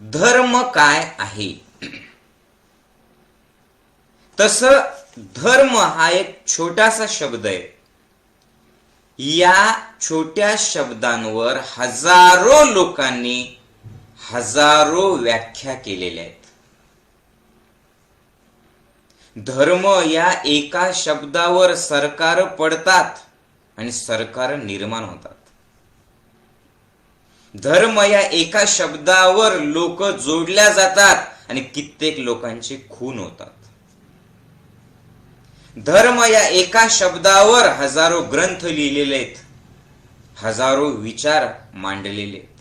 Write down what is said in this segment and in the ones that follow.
धर्म काय आहे? तसं धर्म हा एक छोटासा शब्द आहे. या छोट्या शब्दांवर हजारो लोकांनी हजारो व्याख्या केलेल्या आहेत. धर्म या एका शब्दावर सरकार पडतात आणि सरकार निर्माण होतात. धर्म या एका शब्दावर लोक जोडल्या जातात आणि कित्येक लोकांचे खून होतात. धर्म या एका शब्दावर हजारो ग्रंथ लिहिलेले आहेत, हजारो विचार मांडलेले आहेत.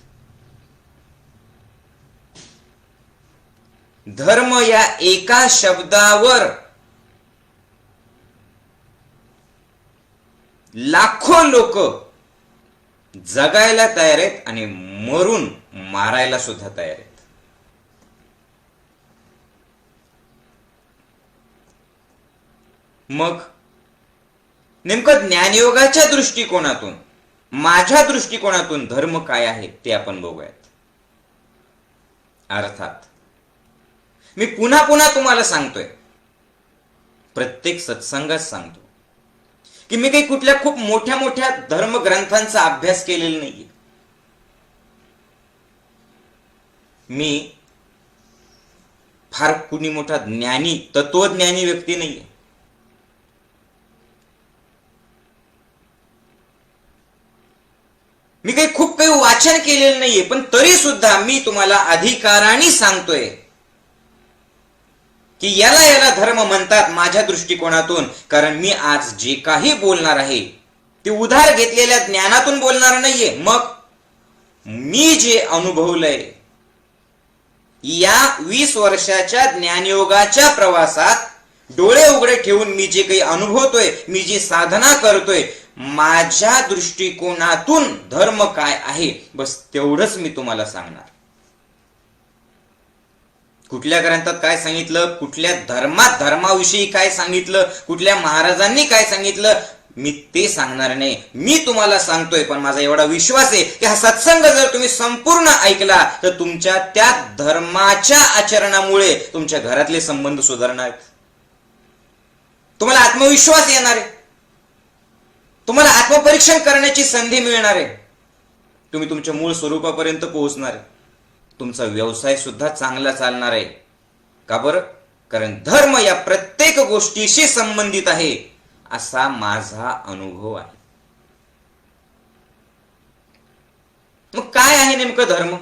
धर्म या एका शब्दावर लाखो लोक जगायला तयार आहेत आणि मरून मारायला सुद्धा तयार आहेत. मग नेमकं ज्ञानयोगाच्या दृष्टिकोनातून, माझ्या दृष्टिकोनातून धर्म काय आहे ते आपण बघूयात. अर्थात मी पुन्हा पुन्हा तुम्हाला सांगतोय, प्रत्येक सत्संगात सांगतो की मी काही कुठल्या खूप मोठ्या मोठ्या धर्मग्रंथांचा अभ्यास केलेला नाहीये. मी फार कुणी मोठा ज्ञानी, तत्वज्ञानी व्यक्ती नाहीये. मी खूप काही वाचन केलेलं नाहीये, पण तरी सुद्धा मी तुम्हाला अधिकाराने सांगतोय की याला धर्म म्हणतात माझ्या दृष्टिकोनातून. कारण मी आज जे काही बोलणार आहे ते उधार घेतलेल्या ज्ञानातून बोलणार नाहीये. मग मी जे अनुभवलंय या 20 वर्षाच्या ज्ञानयोगाच्या प्रवासात, डोळे उघडे ठेवून मी जे काही अनुभवतोय, मी जी साधना करतोय, माझ्या दृष्टिकोनातून धर्म काय आहे बस तेवढंच मी तुम्हाला सांगणार. कुठल्या ग्रंथात काय सांगितलं, कुठल्या धर्माविषयी काय सांगितलं, कुठल्या महाराजांनी काय सांगितलं, मी ते सांगणार नाही. मी तुम्हाला सांगतोय, पण माझा एवढा विश्वास आहे की हा सत्संग जर तुम्ही संपूर्ण ऐकला तर तुमच्या त्या धर्माच्या आचरणामुळे तुमच्या घरातले संबंध सुधारणार आहेत. तुम्हाला आत्मविश्वास येणार आहे, तुम्हाला आत्मपरीक्षण करण्याची संधी मिळणार आहे, तुम्ही तुमच्या मूळ स्वरूपापर्यंत पोहोचणार आहे. तुमचा व्यवसाय सुद्धा चांगला चालणार आहे. का बरं? कारण धर्म या प्रत्येक गोष्टीशी संबंधित आहे असा माझा अनुभव आहे. मग काय आहे नेमकं धर्म?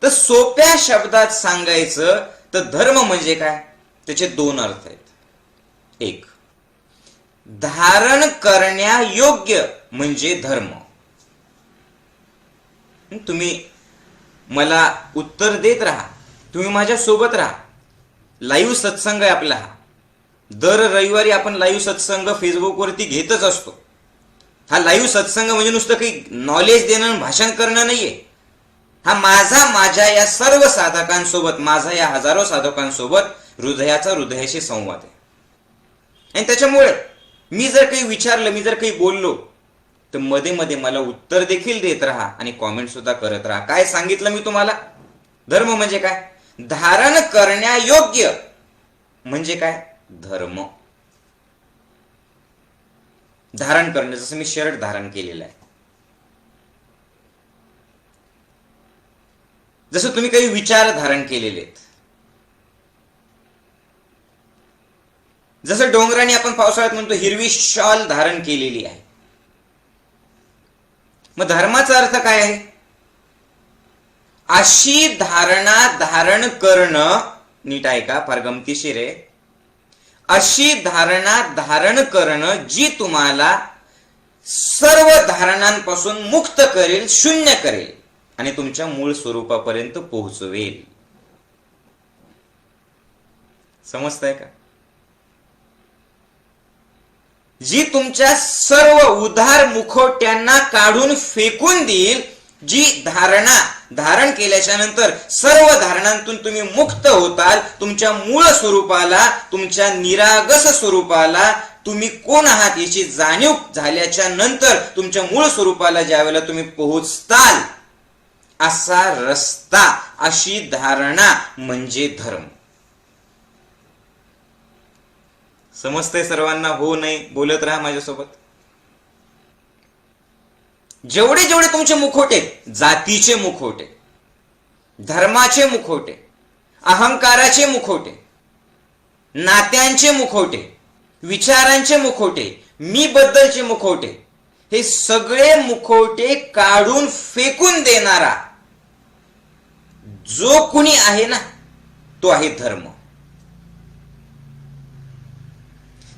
तर सोप्या शब्दात सांगायचं तर धर्म म्हणजे काय, त्याचे 2 अर्थ आहेत. एक, धारण करण्यायोग्य म्हणजे धर्म. तुम्ही मला उत्तर देत राहा, तुम्ही माझ्या सोबत राहा. लाईव्ह सत्संग आहे आपला हा. दर रविवारी आपण लाईव्ह सत्संग फेसबुकवरती घेतच असतो. हा लाईव्ह सत्संग म्हणजे नुसतं काही नॉलेज देणं, भाषण करणं नाहीये. हा माझ्या या सर्व साधकांसोबत, माझा या हजारो साधकांसोबत हृदयाचा हृदयाशी संवाद आहे. आणि त्याच्यामुळे मी जर काही विचारलं, मी जर काही बोललो तर मध्ये मध्ये मला उत्तर देखील देत राहा आणि कॉमेंट सुद्धा करत राहा. काय सांगितलं मी तुम्हाला? धर्म म्हणजे काय? धारण करण्यायोग्य म्हणजे काय? धर्म. धारण करणे, जसं मी शर्ट धारण केलेलं आहे, जसं तुम्ही काही विचार धारण केलेले आहेत, जसं डोंगराने आपण पावसाळ्यात म्हणतो हिरवी शॉल धारण केलेली आहे. मग धर्माचा अर्थ काय आहे? अशी धारणा धारण करणं, नीट ऐका, फार गमतीशीर आहे. अशी धारणा धारण करणं जी तुम्हाला सर्व धारणांपासून मुक्त करेल, शून्य करेल आणि तुमच्या मूळ स्वरूपापर्यंत पोहोचवेल. समजतंय का? जी तुमच्या सर्व उधार मुखवट्यांना काढून फेकून देईल, जी धारणा धारण केल्याच्या नंतर सर्व धारणांतून तुम्ही मुक्त होताल, तुमच्या मूळ स्वरूपाला, तुमच्या निरागस स्वरूपाला, तुम्ही कोण आहात याची जाणीव झाल्याच्या नंतर तुमच्या मूळ स्वरूपाला ज्या वेळेला तुम्ही पोहोचताल, असा रस्ता, अशी धारणा म्हणजे धर्म. समजतंय सर्वांना? हो नाही बोलत राहा माझ्यासोबत. जेवढे जेवढे तुमचे मुखवटे, जातीचे मुखवटे, धर्माचे मुखवटे, अहंकाराचे मुखवटे, नात्यांचे मुखवटे, विचारांचे मुखवटे, मी बद्दलचे मुखवटे, हे सगळे मुखवटे काढून फेकून देणारा जो कुणी आहे ना, तो आहे धर्म.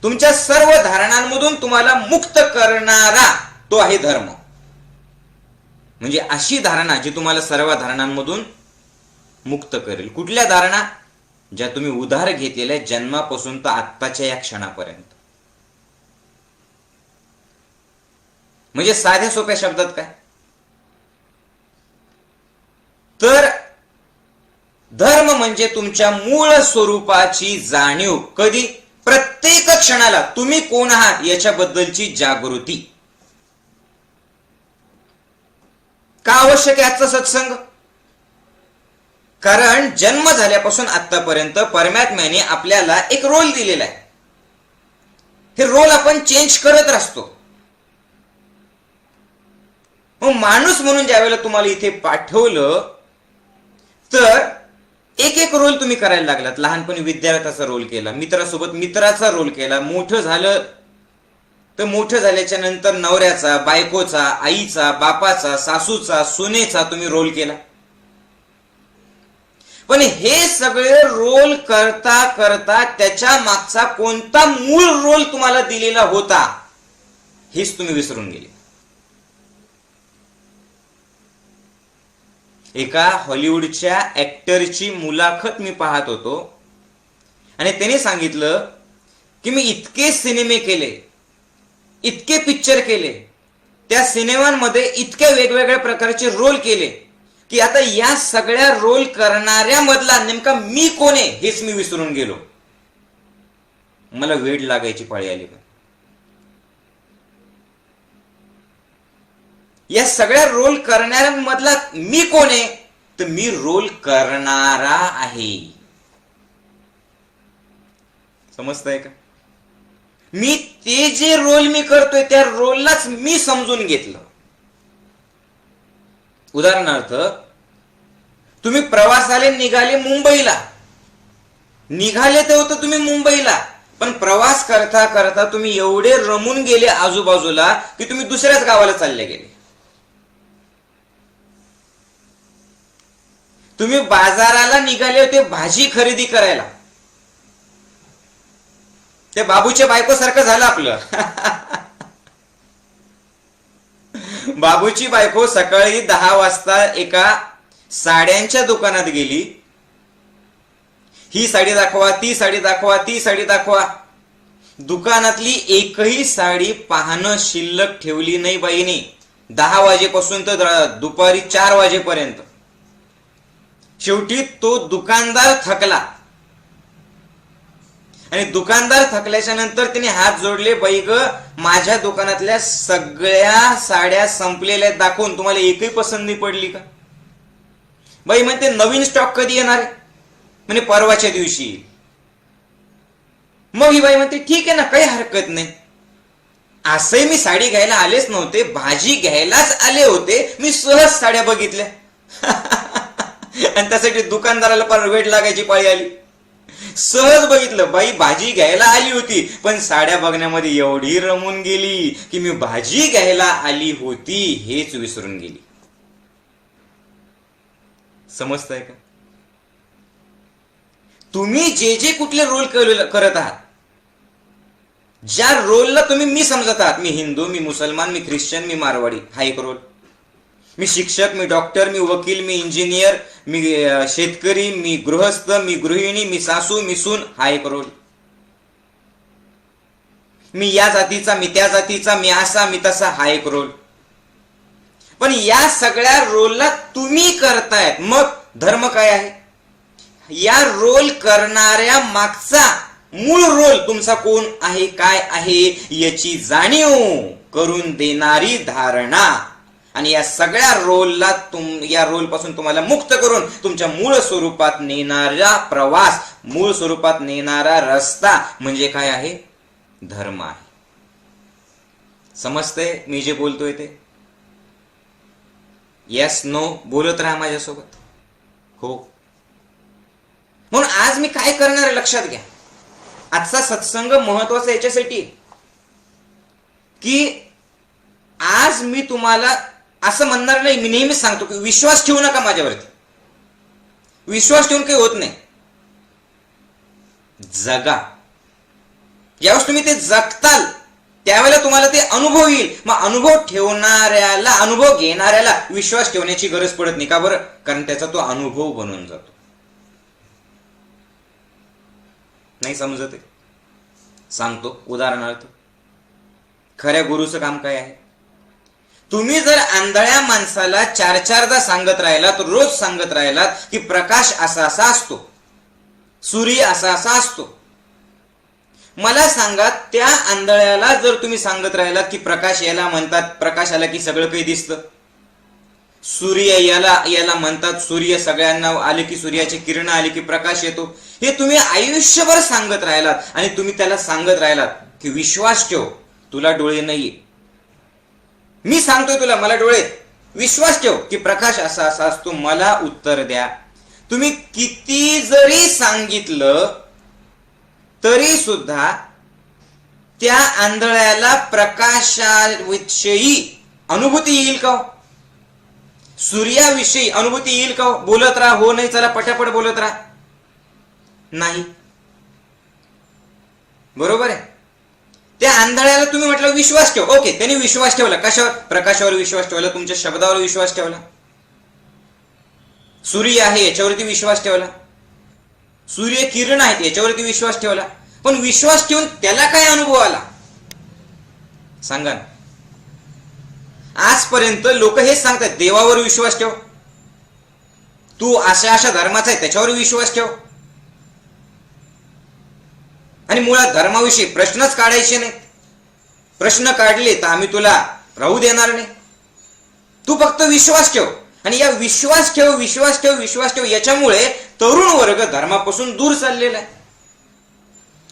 तुमच्या सर्व धारणांमधून तुम्हाला मुक्त करणारा तो आहे धर्म. म्हणजे अशी धारणा जी तुम्हाला सर्व धारणांमधून मुक्त करेल. कुठल्या धारणा? ज्या तुम्ही उधार घेतलेल्या जन्मापासून तर आत्ताच्या या क्षणापर्यंत. म्हणजे साध्या सोप्या शब्दात काय तर धर्म म्हणजे तुमच्या मूळ स्वरूपाची जाणीव. कधी? प्रत्येक क्षणाला तुम्ही कोण आहात याच्याबद्दलची जागृती. का आवश्यक आहे आजचा सत्संग? कारण जन्म झाल्यापासून आतापर्यंत परमात्म्याने आपल्याला एक रोल दिलेला आहे. हे रोल आपण चेंज करत असतो. मग माणूस म्हणून ज्यावेळेला तुम्हाला इथे पाठवलं तर एक एक रोल तुम्ही करायला लागलात. लहानपणी विद्यार्थ्याचा रोल केला, मित्रासोबत मित्राचा रोल केला, मोठं झालं तर मोठं झाल्याच्या नंतर नवऱ्याचा, बायकोचा, आईचा, बापाचा, सासूचा, सुनेचा तुम्ही रोल केला. पण हे सगळे रोल करता करता त्याच्या मागचा कोणता मूळ रोल तुम्हाला दिलेला होता हेच तुम्ही विसरून गेले. एका हॉलिवूडच्या ऍक्टरची मुलाखत मी पाहत होतो आणि त्याने सांगितलं की मी इतके सिनेमे केले, इतके पिक्चर केले, त्या सिनेमांमध्ये इतक्या वेगवेगळ्या प्रकारचे रोल केले की आता या सगळ्या रोल करणाऱ्या मधला नेमका मी कोण आहे हेच मी विसरून गेलो. मला वेड लागायची पाळी आली. या सगळ्या रोल करणाऱ्या मधला मी कोण आहे तर मी रोल करणारा आहे. समजतंय का? मी ते जे रोल मी करतोय त्या रोललाच मी समजून घेतलं. उदाहरणार्थ तुम्ही प्रवासाला निघाले मुंबईला, निघाले तर होतं तुम्ही मुंबईला, पण प्रवास करता करता तुम्ही एवढे रमून गेले आजूबाजूला की तुम्ही दुसऱ्याच गावाला चालले गेले. तुम्ही बाजाराला निघाले होते भाजी खरेदी करायला, ते बाबूच्या बायको सारखं झालं आपलं. बाबूची बायको सकाळी 10 वाजता एका साड्यांच्या दुकानात गेली. ही साडी दाखवा, ती साडी दाखवा, ती साडी दाखवा. दुकानातली एकही साडी पाहणं शिल्लक ठेवली नाही बाईने 10 वाजेपासून तर दुपारी 4 वाजेपर्यंत. शेवटी तो दुकानदार थकला आणि दुकानदार थकल्याच्या नंतर त्याने हात जोडले, बाई ग माझ्या दुकानातल्या सगळ्या साड्या संपलेल्या दाखवून तुम्हाला एकही पसंत नाही पडली का? बाई म्हणते नवीन स्टॉक कधी येणार आहे? म्हणजे परवाच्या दिवशी. मग ही बाई म्हणते ठीक आहे ना, काही हरकत नाही. असंही मी साडी घ्यायला आलेच नव्हते, भाजी घ्यायलाच आले होते, मी सहज साड्या बघितल्या. आणि त्यासाठी दुकानदाराला पण वेट लागायची पाळी आली. सहज बघितलं, बाई भाजी घ्यायला आली होती पण साड्या बघण्यामध्ये एवढी रमून गेली की मी भाजी घ्यायला आली होती हेच विसरून गेली. समजतंय का? तुम्ही जे जे कुठले रोल करत आहात, ज्या रोलला तुम्ही मी समजत आहात, मी हिंदू, मी मुसलमान, मी ख्रिश्चन, मी मारवाडी, हा एक रोल. मी शिक्षक, मी डॉक्टर, मी वकील, मी इंजिनियर, मी शेतकरी, मी गृहस्थ, मी गृहिणी, मी सासू, मी सून, हा एक रोल. मी या जातीचा, मी त्या जातीचा, मी असा, मी तसा, हा एक रोल. पण या सगळ्या रोलला तुम्ही करतायत. मग धर्म काय आहे? या रोल करणाऱ्या मागचा मूळ रोल तुमचा कोण आहे, काय आहे याची जाणीव करून देणारी धारणा. आणि या सगळ्या रोलला या रोल पासून तुम्हाला मुक्त करून तुमच्या मूळ स्वरूपात नेणारा प्रवास, मूळ स्वरूपात नेणारा रस्ता म्हणजे काय आहे? धर्म आहे. समजतंय मी जे बोलतोय ते? येस नो बोलत राहा माझ्यासोबत. हो. म्हणून आज मी काय करणार आहे लक्षात घ्या. आजचा सत्संग महत्वाचा याच्यासाठी की आज मी तुम्हाला असं म्हणणार नाही, मी नेहमीच सांगतो की विश्वास ठेवू नका माझ्यावरती. विश्वास ठेवून काही होत नाही. जगा. ज्यावेळेस तुम्ही ते जगताल त्यावेळेला तुम्हाला ते अनुभव येईल. मग अनुभव ठेवणाऱ्याला, अनुभव घेणाऱ्याला विश्वास ठेवण्याची गरज पडत नाही. का बरं? कारण त्याचा तो अनुभव बनून जातो. नाही समजत आहे? सांगतो उदाहरणार्थ. खऱ्या गुरुचं काम काय आहे? तुम्ही जर आंधळ्या माणसाला 4-4दा सांगत राहिलात, रोज सांगत राहिलात की प्रकाश असा असा असतो, सूर्य असा असा असतो, मला सांगा त्या आंधळ्याला जर तुम्ही सांगत राहिलात की प्रकाश याला म्हणतात, प्रकाश आला की सगळं काही दिसतं, सूर्य याला म्हणतात, सूर्य सगळ्यांना आले की सूर्याची किरण आली की प्रकाश येतो, हे तुम्ही आयुष्यभर सांगत राहिलात आणि तुम्ही त्याला सांगत राहिलात की विश्वास ठेव, तुला डोळे नाहीये, मी सांगतोय तुला मला डोळे, विश्वास ठेव की प्रकाश असा असा असतो, मला उत्तर द्या. तुम्ही किती जरी सांगितलं तरी सुद्धा त्या आंधळ्याला प्रकाशाविषयी अनुभूती येईल का? सूर्याविषयी अनुभूती येईल का? बोलत राहा, हो नाही चला पटापट बोलत राहा. नाही. बरोबर आहे. त्या आंधळ्याला तुम्ही म्हटलं विश्वास ठेव, ओके, त्यांनी विश्वास ठेवला. कशावर? प्रकाशावर विश्वास ठेवला, तुमच्या शब्दावर विश्वास ठेवला, सूर्य आहे याच्यावरती विश्वास ठेवला, सूर्य किरण आहेत याच्यावरती विश्वास ठेवला. पण विश्वास ठेवून त्याला काय अनुभव आला सांगा ना. आजपर्यंत लोक हेच सांगतात, देवावर विश्वास ठेव, तू अशा अशा धर्माचा आहे त्याच्यावर विश्वास ठेव, आणि मुळात धर्माविषयी प्रश्नच काढायचे नाही. प्रश्न काढले तर आम्ही तुला राहू देणार नाही, तू फक्त विश्वास ठेव. आणि या विश्वास ठेव विश्वास ठेव विश्वास ठेव याच्यामुळे तरुण वर्ग धर्मापासून दूर चाललेला आहे.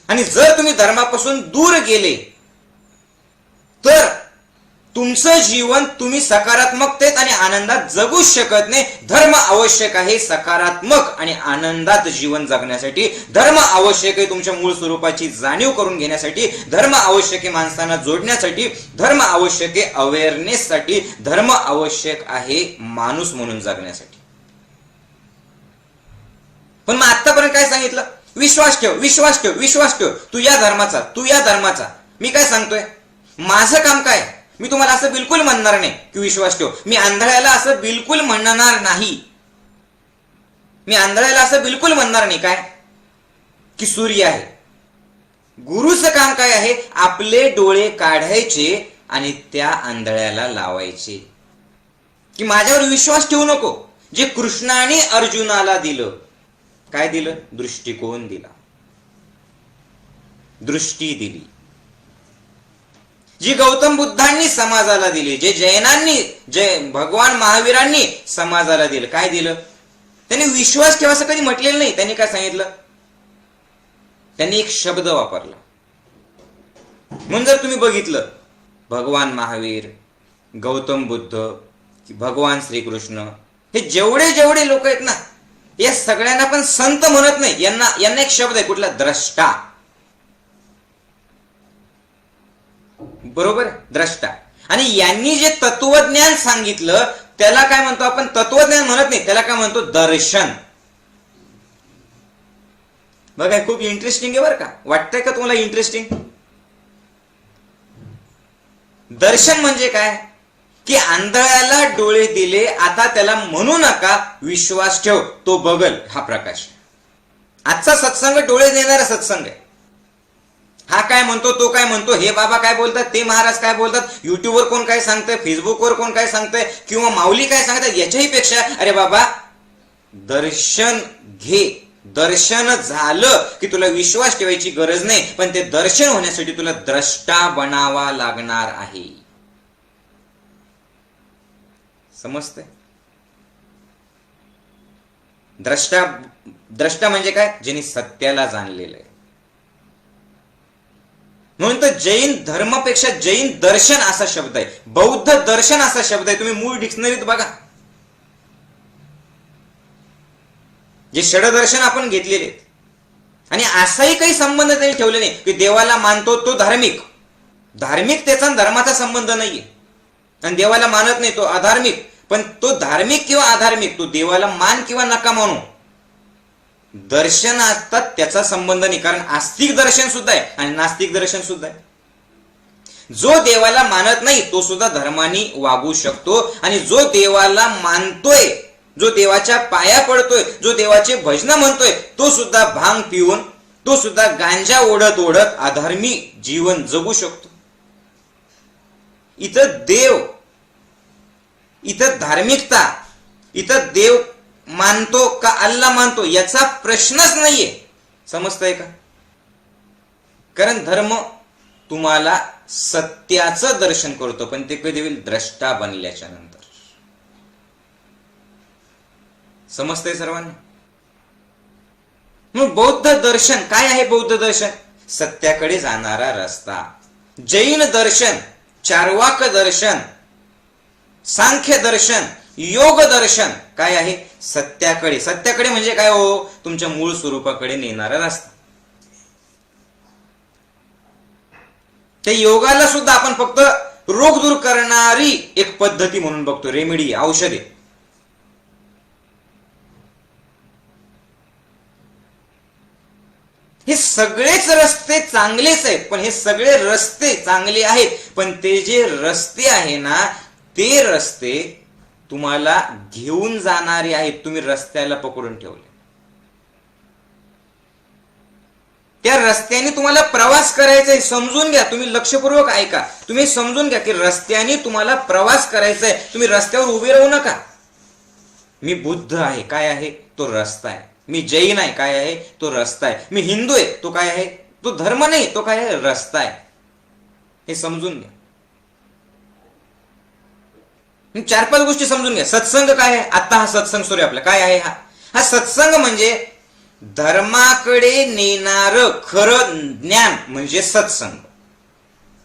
आणि जर तुम्ही धर्मापासून दूर गेले तर तुमचं जीवन तुम्ही सकारात्मकतेत आणि आनंदात जगूच शकत नाही. धर्म आवश्यक आहे सकारात्मक आणि आनंदात जीवन जगण्यासाठी. धर्म आवश्यक आहे तुमच्या मूळ स्वरूपाची जाणीव करून घेण्यासाठी. धर्म आवश्यक आहे माणसांना जोडण्यासाठी. धर्म आवश्यक आहे अवेअरनेससाठी. धर्म आवश्यक आहे माणूस म्हणून जगण्यासाठी. पण मग आतापर्यंत काय सांगितलं? विश्वास ठेव विश्वास ठेव विश्वास ठेव, तू या धर्माचा तू या धर्माचा. मी काय सांगतोय? माझं काम काय? मी तुम्हाला असं बिलकुल म्हणणार नाही की विश्वास ठेव. मी आंधळ्याला असं बिलकुल म्हणणार नाही. मी आंधळ्याला असं बिलकुल म्हणणार नाही काय की सूर्य आहे. गुरुचं काम काय आहे? आपले डोळे काढायचे आणि त्या आंधळ्याला लावायचे की माझ्यावर विश्वास ठेवू नको. जे कृष्णाने अर्जुनाला दिलं, काय दिलं? दृष्टिकोन दिला, दृष्टी दिली. जी गौतम बुद्धांनी समाजाला दिली, जे जैनांनी भगवान महावीरांनी समाजाला दिलं, काय दिलं? त्यांनी विश्वास ठेवा असं कधी म्हटलेलं नाही. त्यांनी काय सांगितलं? त्यांनी एक शब्द वापरला. म्हणून जर तुम्ही बघितलं भगवान महावीर, गौतम बुद्ध, भगवान श्रीकृष्ण, हे जेवढे जेवढे लोक आहेत ना, या सगळ्यांना पण संत म्हणत नाही. यांना एक शब्द आहे कुठला? द्रष्टा. बरोबर? द्रष्टा. आणि यांनी जे तत्वज्ञान सांगितलं त्याला काय म्हणतो आपण? तत्वज्ञान म्हणत नाही, त्याला काय म्हणतो? दर्शन. बघा खूप इंटरेस्टिंग आहे बरं का. वाटतंय का तुम्हाला इंटरेस्टिंग? दर्शन म्हणजे काय? की आंधळ्याला डोळे दिले, आता त्याला म्हणू नका विश्वास ठेव, तो बघल हा प्रकाश. आजचा सत्संग डोळे देणारा सत्संग आहे. हा काय म्हणतो, तो काय म्हणतो, हे बाबा काय बोलतात, ते महाराज काय बोलतात, युट्यूबवर कोण काय सांगतंय, फेसबुकवर कोण काय सांगतंय, किंवा माऊली काय सांगतात, याच्याही पेक्षा अरे बाबा दर्शन घे. दर्शन झालं की तुला विश्वास ठेवायची गरज नाही, पण ते दर्शन होण्यासाठी तुला द्रष्टा बनावा लागणार आहे. समजतंय? द्रष्टा द्रष्टा म्हणजे काय? ज्यांनी सत्याला जाणलेलं आहे. म्हणून तर जैन धर्मापेक्षा जैन दर्शन असा शब्द आहे, बौद्ध दर्शन असा शब्द आहे. तुम्ही मूळ डिक्शनरीत बघा. जे षडदर्शन आपण घेतलेले आहेत, आणि असाही काही संबंध त्यांनी ठेवले नाही की देवाला मानतो तो धार्मिक. धार्मिक त्याचा धर्माचा संबंध नाहीये, आणि देवाला मानत नाही तो अधार्मिक. पण तो धार्मिक किंवा अधार्मिक, तो देवाला मान किंवा नका मानू, दर्शन असतात त्याचा संबंध नाही. कारण आस्तिक दर्शन सुद्धा आहे आणि नास्तिक दर्शन सुद्धा आहे. जो देवाला मानत नाही तो सुद्धा धर्माने वागू शकतो, आणि जो देवाला मानतोय, जो देवाच्या पाया पडतोय, जो देवाचे भजन म्हणतोय, तो सुद्धा भांग पिऊन, तो सुद्धा गांजा ओढत ओढत अधर्मी जीवन जगू शकतो. इथं देव, इथं धार्मिकता, इथं देव मानतो का अल्ला मानतो याचा प्रश्नच नाहीये. समजतंय का? कारण धर्म तुम्हाला सत्याचं दर्शन करतो, पण ते कधी होईल? द्रष्टा बनल्याच्या नंतर. समजतंय सर्वांना? मग बौद्ध दर्शन काय आहे? बौद्ध दर्शन सत्याकडे जाणारा रस्ता. जैन दर्शन, चार्वाक दर्शन, सांख्य दर्शन, योग दर्शन काय आहे? सत्याकडे. सत्याकडे म्हणजे काय हो? तुमच्या मूळ स्वरूपाकडे नेणारा रस्ता. त्या योगाला सुद्धा आपण फक्त रोग दूर करणारी एक पद्धती म्हणून बघतो, रेमेडी, औषधे. हे सगळेच रस्ते चांगलेच आहेत, पण हे सगळे रस्ते चांगले आहेत, पण ते जे रस्ते आहे ना, ते रस्ते तुम्हाला घेऊन जाणारे आहेत. तुम्ही रस्त्याला पकडून ठेवले. त्या रस्त्याने तुम्हाला प्रवास करायचा आहे. समजून घ्या, तुम्ही लक्षपूर्वक ऐका. तुम्ही समजून घ्या की रस्त्याने तुम्हाला प्रवास करायचा आहे. तुम्ही रस्त्यावर उभे राहू नका. मी बुद्ध आहे, काय आहे? तो रस्ता आहे. मी जैन आहे, काय आहे? तो रस्ता आहे. मी हिंदू आहे, तो काय आहे? तो धर्म नाही, तो काय आहे? रस्ता आहे. हे समजून घ्या. 4-5 गोष्टी समजून घ्या. सत्संग काय आहे? आता हा सत्संग सुरू आहे आपला. काय आहे हा सत्संग? म्हणजे धर्माकडे नेणार खरं ज्ञान म्हणजे सत्संग.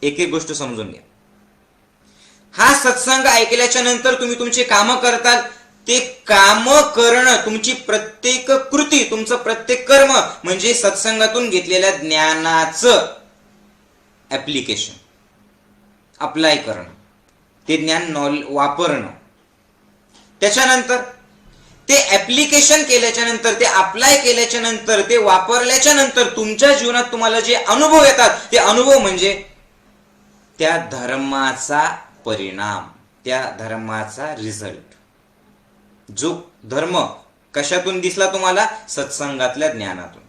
एक एक गोष्ट समजून घ्या. हा सत्संग ऐकल्याच्या नंतर तुम्ही तुमची कामं करताल. ते काम करणं, तुमची प्रत्येक कृती, तुमचं प्रत्येक कर्म म्हणजे सत्संगातून घेतलेल्या ज्ञानाचं ऍप्लिकेशन, अप्लाय करणं, ते ज्ञान वापरणं. त्याच्यानंतर ते ऍप्लिकेशन केल्याच्या नंतर, ते अप्लाय केल्याच्या नंतर, ते वापरल्याच्या नंतर तुमच्या जीवनात तुम्हाला जे अनुभव येतात, ते अनुभव म्हणजे त्या धर्माचा परिणाम, त्या धर्माचा रिझल्ट. जो धर्म कशातून दिसला तुम्हाला? सत्संगातल्या ज्ञानातून.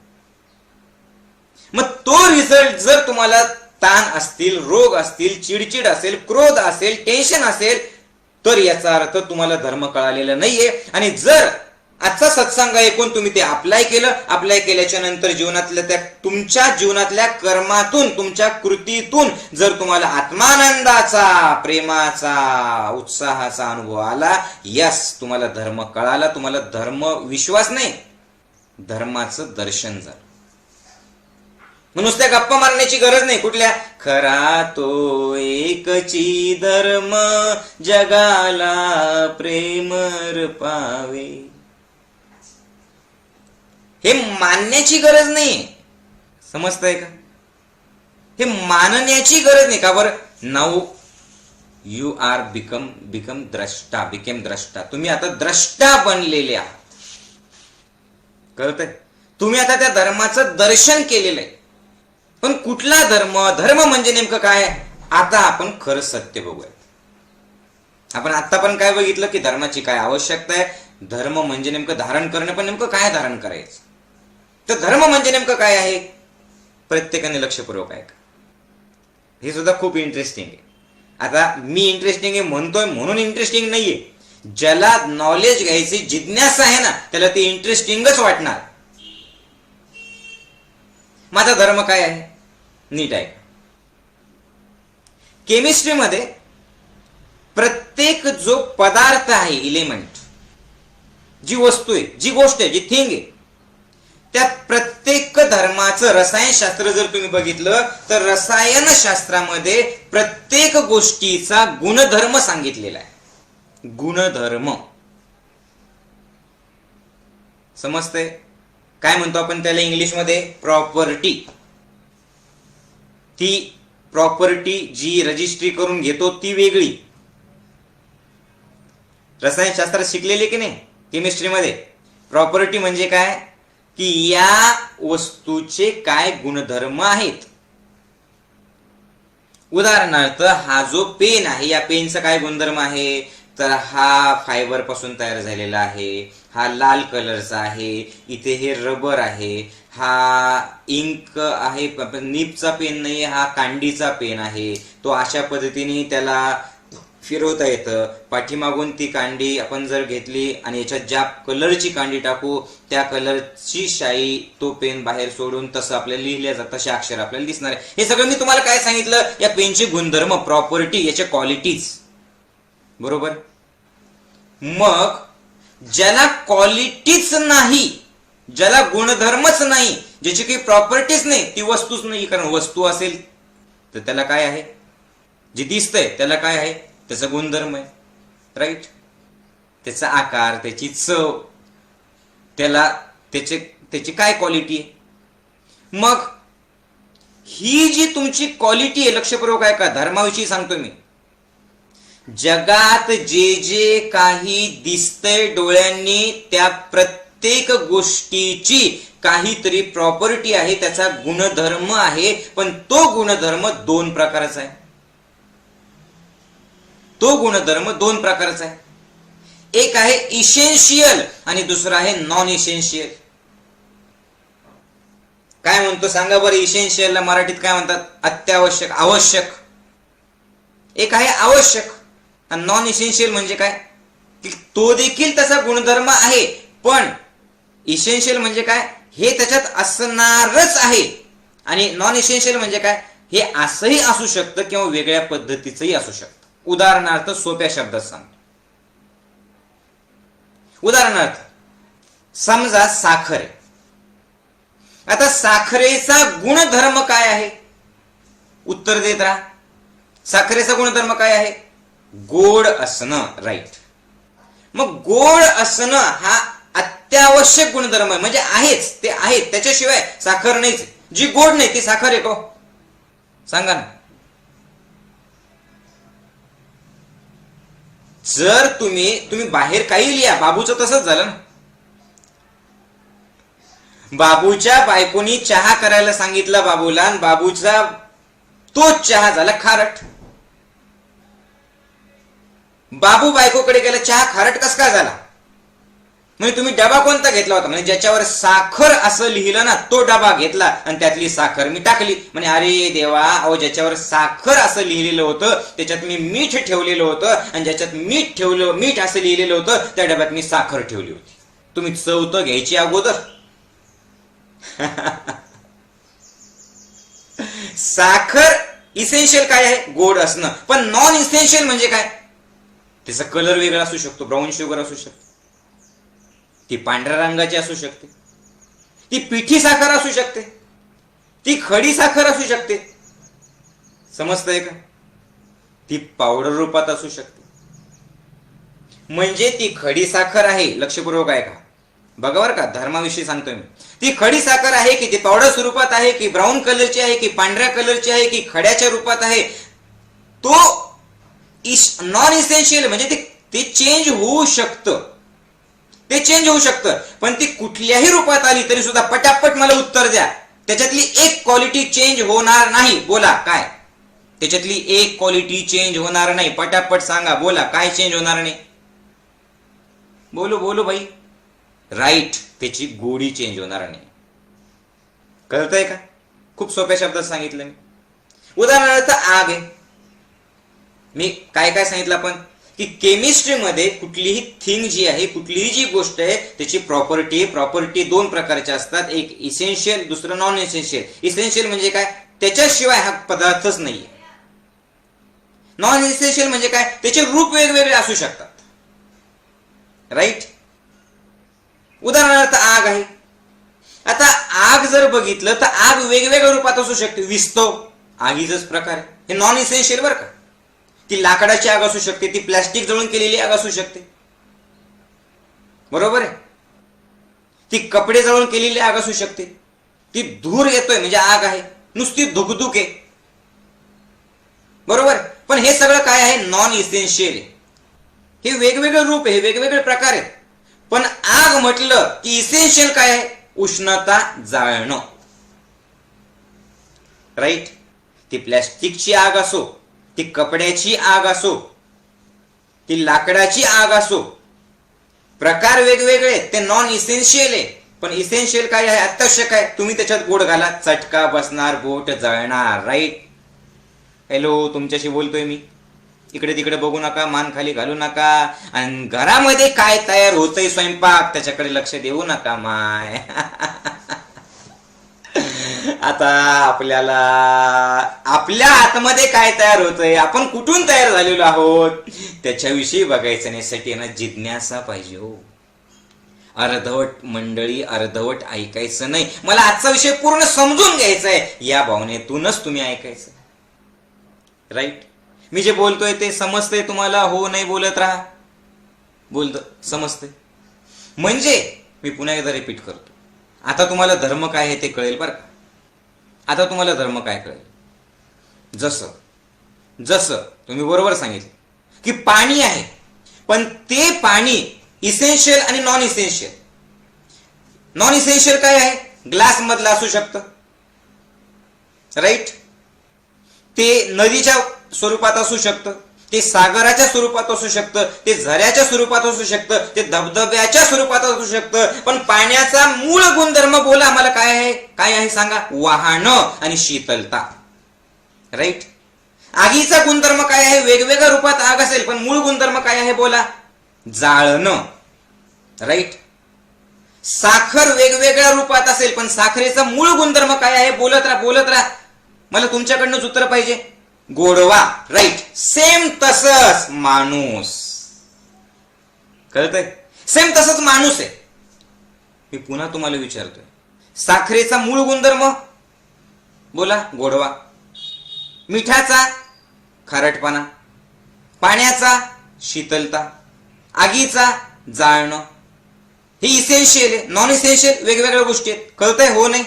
मग तो रिझल्ट जर तुम्हाला ताण असतील, रोग असतील, चिडचिड असेल, क्रोध असेल, टेन्शन असेल, तर याचा अर्थ तुम्हाला धर्म कळालेला नाहीये. आणि जर आजचा सत्संग ऐकून तुम्ही ते अप्लाय केलं, अप्लाय केल्याच्या नंतर जीवनातल्या त्या तुमच्या जीवनातल्या कर्मातून, तुमच्या कृतीतून जर तुम्हाला आत्मानंदाचा, प्रेमाचा, उत्साहाचा अनुभव आला, यस, तुम्हाला धर्म कळाला. तुम्हाला धर्म विश्वास नाही, धर्माचं दर्शन झालं. नुसत्या गप्पा मारण्याची गरज नाही. कुठल्या? खरा तो एकची धर्म, जगाला प्रेमर पावे. हे मानण्याची गरज नाही. समजतंय का? हे मानण्याची गरज नाही. का बरं? नाऊ यू आर बिकम द्रष्टा, बिकेम द्रष्टा. तुम्ही आता द्रष्टा बनलेले आहात. कळतंय? तुम्ही आता त्या धर्माचं दर्शन केलेलं आहे. पण कुठला धर्म? धर्म म्हणजे नेमकं काय? आता आपण खरं सत्य बघूया. आपण आता पण काय बघितलं की धर्माची काय आवश्यकता आहे. धर्म म्हणजे नेमकं धारण करणं, पण नेमकं काय धारण करायचं? तर धर्म म्हणजे नेमकं काय आहे? प्रत्येकाने लक्षपूर्वक ऐका. हे सुद्धा खूप इंटरेस्टिंग आहे. आता मी इंटरेस्टिंग आहे म्हणतोय म्हणून इंटरेस्टिंग नाहीये. ज्याला नॉलेज घ्यायची जिज्ञासा आहे ना, त्याला ते इंटरेस्टिंगच वाटणार. माझा धर्म काय आहे? नीट आहे. केमिस्ट्रीमध्ये प्रत्येक जो पदार्थ आहे, इलेमेंट, जी वस्तू आहे, जी गोष्ट आहे, जी थिंग आहे, त्या प्रत्येक धर्माचं रसायनशास्त्र जर तुम्ही बघितलं तर रसायनशास्त्रामध्ये प्रत्येक गोष्टीचा गुणधर्म सांगितलेला आहे. गुणधर्म समजतंय? काय म्हणतो आपण त्याला इंग्लिशमध्ये? प्रॉपर्टी. ती प्रॉपर्टी जी रजिस्ट्री करून घेतो ती वेगळी. रसायनशास्त्रात शिकलेली की नाही, केमिस्ट्रीमध्ये? प्रॉपर्टी म्हणजे काय की या वस्तूचे काय गुणधर्म आहेत. उदाहरणार्थ हा जो पेन आहे, या पेनचा काय गुणधर्म आहे, तर हा फायबर पासून तयार झालेला आहे, हा लाल कलरचा आहे, इथे हे रबर आहे, हा इंक आहे, निपचा पेन नाही, हा कांडीचा पेन आहे, तो अशा पद्धतीने त्याला फिरवता येतं. पाठीमागून ती कांडी आपण जर घेतली आणि याच्यात ज्या कलरची कांडी टाकू त्या कलरची शाई तो पेन बाहेर सोडून तसं आपल्याला लिहिल्या जातं, तसे अक्षर आपल्याला दिसणार आहे. हे सगळं मी तुम्हाला काय सांगितलं? या पेनचे गुणधर्म, प्रॉपर्टी, याच्या क्वालिटीज. बरोबर? मग ज्याला क्वालिटीच नाही, ज्याला गुणधर्मच नाही, ज्याची काही प्रॉपर्टीज नाही, ती वस्तूच नाही. कारण वस्तू असेल तर त्याला काय आहे, जे दिसतंय त्याला काय आहे, त्याचा गुणधर्म आहे. राईट? त्याचा आकार, त्याची चव, त्याला त्याची काय क्वालिटी आहे. मग ही जी तुमची क्वालिटी आहे, लक्षपूर्वक आहे का, धर्माविषयी सांगतो मी. जगात जे जे काही दिसतंय डोळ्यांनी त्या प्रत्येक गोष्टीची काहीतरी प्रॉपर्टी आहे, त्याचा गुणधर्म आहे. पण तो गुणधर्म दोन प्रकारचा आहे. तो गुणधर्म दोन प्रकारचा आहे. एक आहे इसेन्शियल आणि दुसरा आहे नॉन इसेन्शियल. काय म्हणतो सांगा बरं? इसेन्शियलला मराठीत काय म्हणतात? अत्यावश्यक, आवश्यक. एक आहे आवश्यक. आणि नॉन इसेन्शियल म्हणजे काय की तो देखील त्याचा गुणधर्म आहे, पण इसेन्शियल म्हणजे काय, हे त्याच्यात असणारच आहे. आणि नॉन इसेन्शियल म्हणजे काय, हे असंही असू शकतं किंवा वेगळ्या पद्धतीचंही असू शकतं. उदाहरणार्थ सोप्या शब्दात सांगतो. उदाहरणार्थ समजा साखर आहे. आता साखरेचा गुणधर्म काय आहे? उत्तर देत राहा. साखरेचा गुणधर्म काय आहे? गोड असणं. राईट. मग गोड असणं हा अत्यावश्यक गुणधर्म आहे, म्हणजे आहेच, ते आहेत, त्याच्याशिवाय साखर नाहीच. जी गोड नाही ती साखर आहे का? सांगा ना. जर तुम्ही बाहेर काही लिहा, बाबूचं तसंच झालं ना. बाबूच्या बायकोनी चहा करायला सांगितला बाबूला, आणि बाबूचा तोच चहा झाला खारट. बाबू बायकोकडे गेला, चहा खारट कस काय झाला? म्हणजे तुम्ही डबा कोणता घेतला होता? म्हणजे ज्याच्यावर साखर असं लिहिलं ना, तो डबा घेतला आणि त्यातली साखर मी टाकली. म्हणजे अरे देवा, अहो ज्याच्यावर साखर असं लिहिलेलं होतं त्याच्यात मी मीठ ठेवलेलं होतं, आणि ज्याच्यात मीठ असं लिहिलेलं होतं त्या डब्यात मी साखर ठेवली होती. तुम्ही चव तर घ्यायची अगोदर. साखर इसेन्शियल काय आहे? गोड असणं. पण नॉन इसेन्शियल म्हणजे काय? त्याचा कलर वेगळा असू शकतो, ब्राऊन शुगर असू शकते, ती पांढऱ्या रंगाची असू शकते, ती पिठी साखर असू शकते, ती खडी साखर असू शकते. समजतंय का? ती पावडर रूपात असू शकते. म्हणजे ती खडी साखर आहे. लक्षपूर्वक आहे का? बघा बरं का, धर्माविषयी सांगतोय मी. ती खडी साखर आहे की ती पावडर स्वरूपात आहे, की ब्राऊन कलरची आहे, की पांढऱ्या कलरची आहे, की खड्याच्या रूपात आहे, तो नॉन इसेन्शियल. म्हणजे ते चेंज होऊ शकतं, ते चेंज होऊ शकतं. पण ती कुठल्याही रूपात आली तरी सुद्धा पटापट मला उत्तर द्या, त्याच्यातली एक क्वालिटी चेंज होणार नाही. बोला काय? त्याच्यातली एक क्वालिटी चेंज होणार नाही. पटापट सांगा, बोला काय चेंज होणार नाही? बोलो बोलो भाई. राईट, त्याची गोडी चेंज होणार नाही. कळतंय का? खूप सोप्या शब्दात सांगितलं मी. उदाहरणार्थ आग आहे. मी काय काय सांगितलं आपण की केमिस्ट्रीमध्ये कुठलीही थिंग जी आहे, कुठलीही जी गोष्ट आहे, त्याची प्रॉपर्टी दोन प्रकारच्या असतात. एक इसेन्शियल, दुसरं नॉन इसेन्शियल. इसेन्शियल म्हणजे काय? त्याच्याशिवाय हा पदार्थच नाहीये. नॉन इसेन्शियल म्हणजे काय, त्याचे रूप वेगवेगळे असू शकतात. राईट. उदाहरणार्थ आग आहे. आता आग जर बघितलं तर आग वेगवेगळ्या रूपात असू शकते. विस्तव आगीचाच प्रकार आहे, हे नॉन इसेन्शियल बरं का. ती लाकडाची आग असू शकते, ती प्लॅस्टिक जळून केलेली आग असू शकते, बरोबर आहे. ती कपडे जळून केलेली आग असू शकते, ती धूर येतोय म्हणजे आग आहे, नुसती धुकधुक आहे, बरोबर. पण हे सगळं काय आहे, नॉन इसेन्शियल आहे. हे वेगवेगळे रूप आहे, हे वेगवेगळे प्रकार आहेत. पण आग म्हटलं की इसेन्शियल काय आहे, उष्णता जाळणं. राईट. ती प्लॅस्टिकची आग असो, ती कपड्याची आग असो, ती लाकडाची आग असो, प्रकार वेगवेगळे, ते नॉन इसेन्शियल आहे. पण इसेन्शियल काय आहे, अत्यावश्यक आहे. तुम्ही त्याच्यात बोट घाला, चटका बसणार, बोट जळणार. राईट. हॅलो, तुमच्याशी बोलतोय मी, इकडे तिकडे बघू नका, मान खाली घालू नका. आणि घरामध्ये काय तयार होतंय स्वयंपाक त्याच्याकडे लक्ष देऊ नका माय. आता आपल्याला आपल्या आतमध्ये काय तयार होतंय, आपण कुठून तयार झालेलो आहोत त्याच्याविषयी बघायचं नाही. ना जिज्ञासा पाहिजे हो. अर्धवट मंडळी, अर्धवट ऐकायचं नाही. मला आजचा विषय पूर्ण समजून घ्यायचा आहे, या भावनेतूनच तुम्ही ऐकायचं. राईट. मी जे बोलतोय ते समजतंय तुम्हाला, हो नाही बोलत राहा, बोलत समजतंय. म्हणजे मी पुन्हा एकदा रिपीट करतो, आता तुम्हाला धर्म काय आहे ते कळेल बरं का. आता तुम्हाला धर्म काय कळेल. जसं तुम्ही बरोबर सांगितलं की पाणी आहे, पण ते पाणी इसेन्शियल आणि नॉन इसेन्शियल. नॉन इसेन्शियल काय आहे, ग्लास मधलं असू शकतं. राईट. ते नदीच्या स्वरूपात असू शकतं, ते सागराच्या स्वरूपात असू शकतं, ते झऱ्याच्या स्वरूपात असू शकतं, ते धबधब्याच्या स्वरूपात असू शकतं. पण पाण्याचा मूळ गुणधर्म बोला आम्हाला काय आहे, काय आहे सांगा, वाहणं आणि शीतलता. राईट. आगीचा गुणधर्म काय आहे, वेगवेगळ्या रूपात आग असेल, पण मूळ गुणधर्म काय आहे बोला, जाळणं. राईट. साखर वेगवेगळ्या रूपात असेल, पण साखरेचा मूळ गुणधर्म काय आहे, बोलत राहा. मला तुमच्याकडनंच उत्तर पाहिजे, गोडवा. राईट. सेम तसंच माणूस. कळतंय. सेम तसंच माणूस आहे. मी पुन्हा तुम्हाला विचारतोय, साखरेचा मूळ गुणधर्म बोला, गोडवा. मिठाचा खारटपणा, पाण्याचा शीतलता, आगीचा जाळणं. हे इसेन्शियल आहे. नॉन इसेन्शियल वेगवेगळ्या गोष्टी आहेत. कळतंय, हो नाही.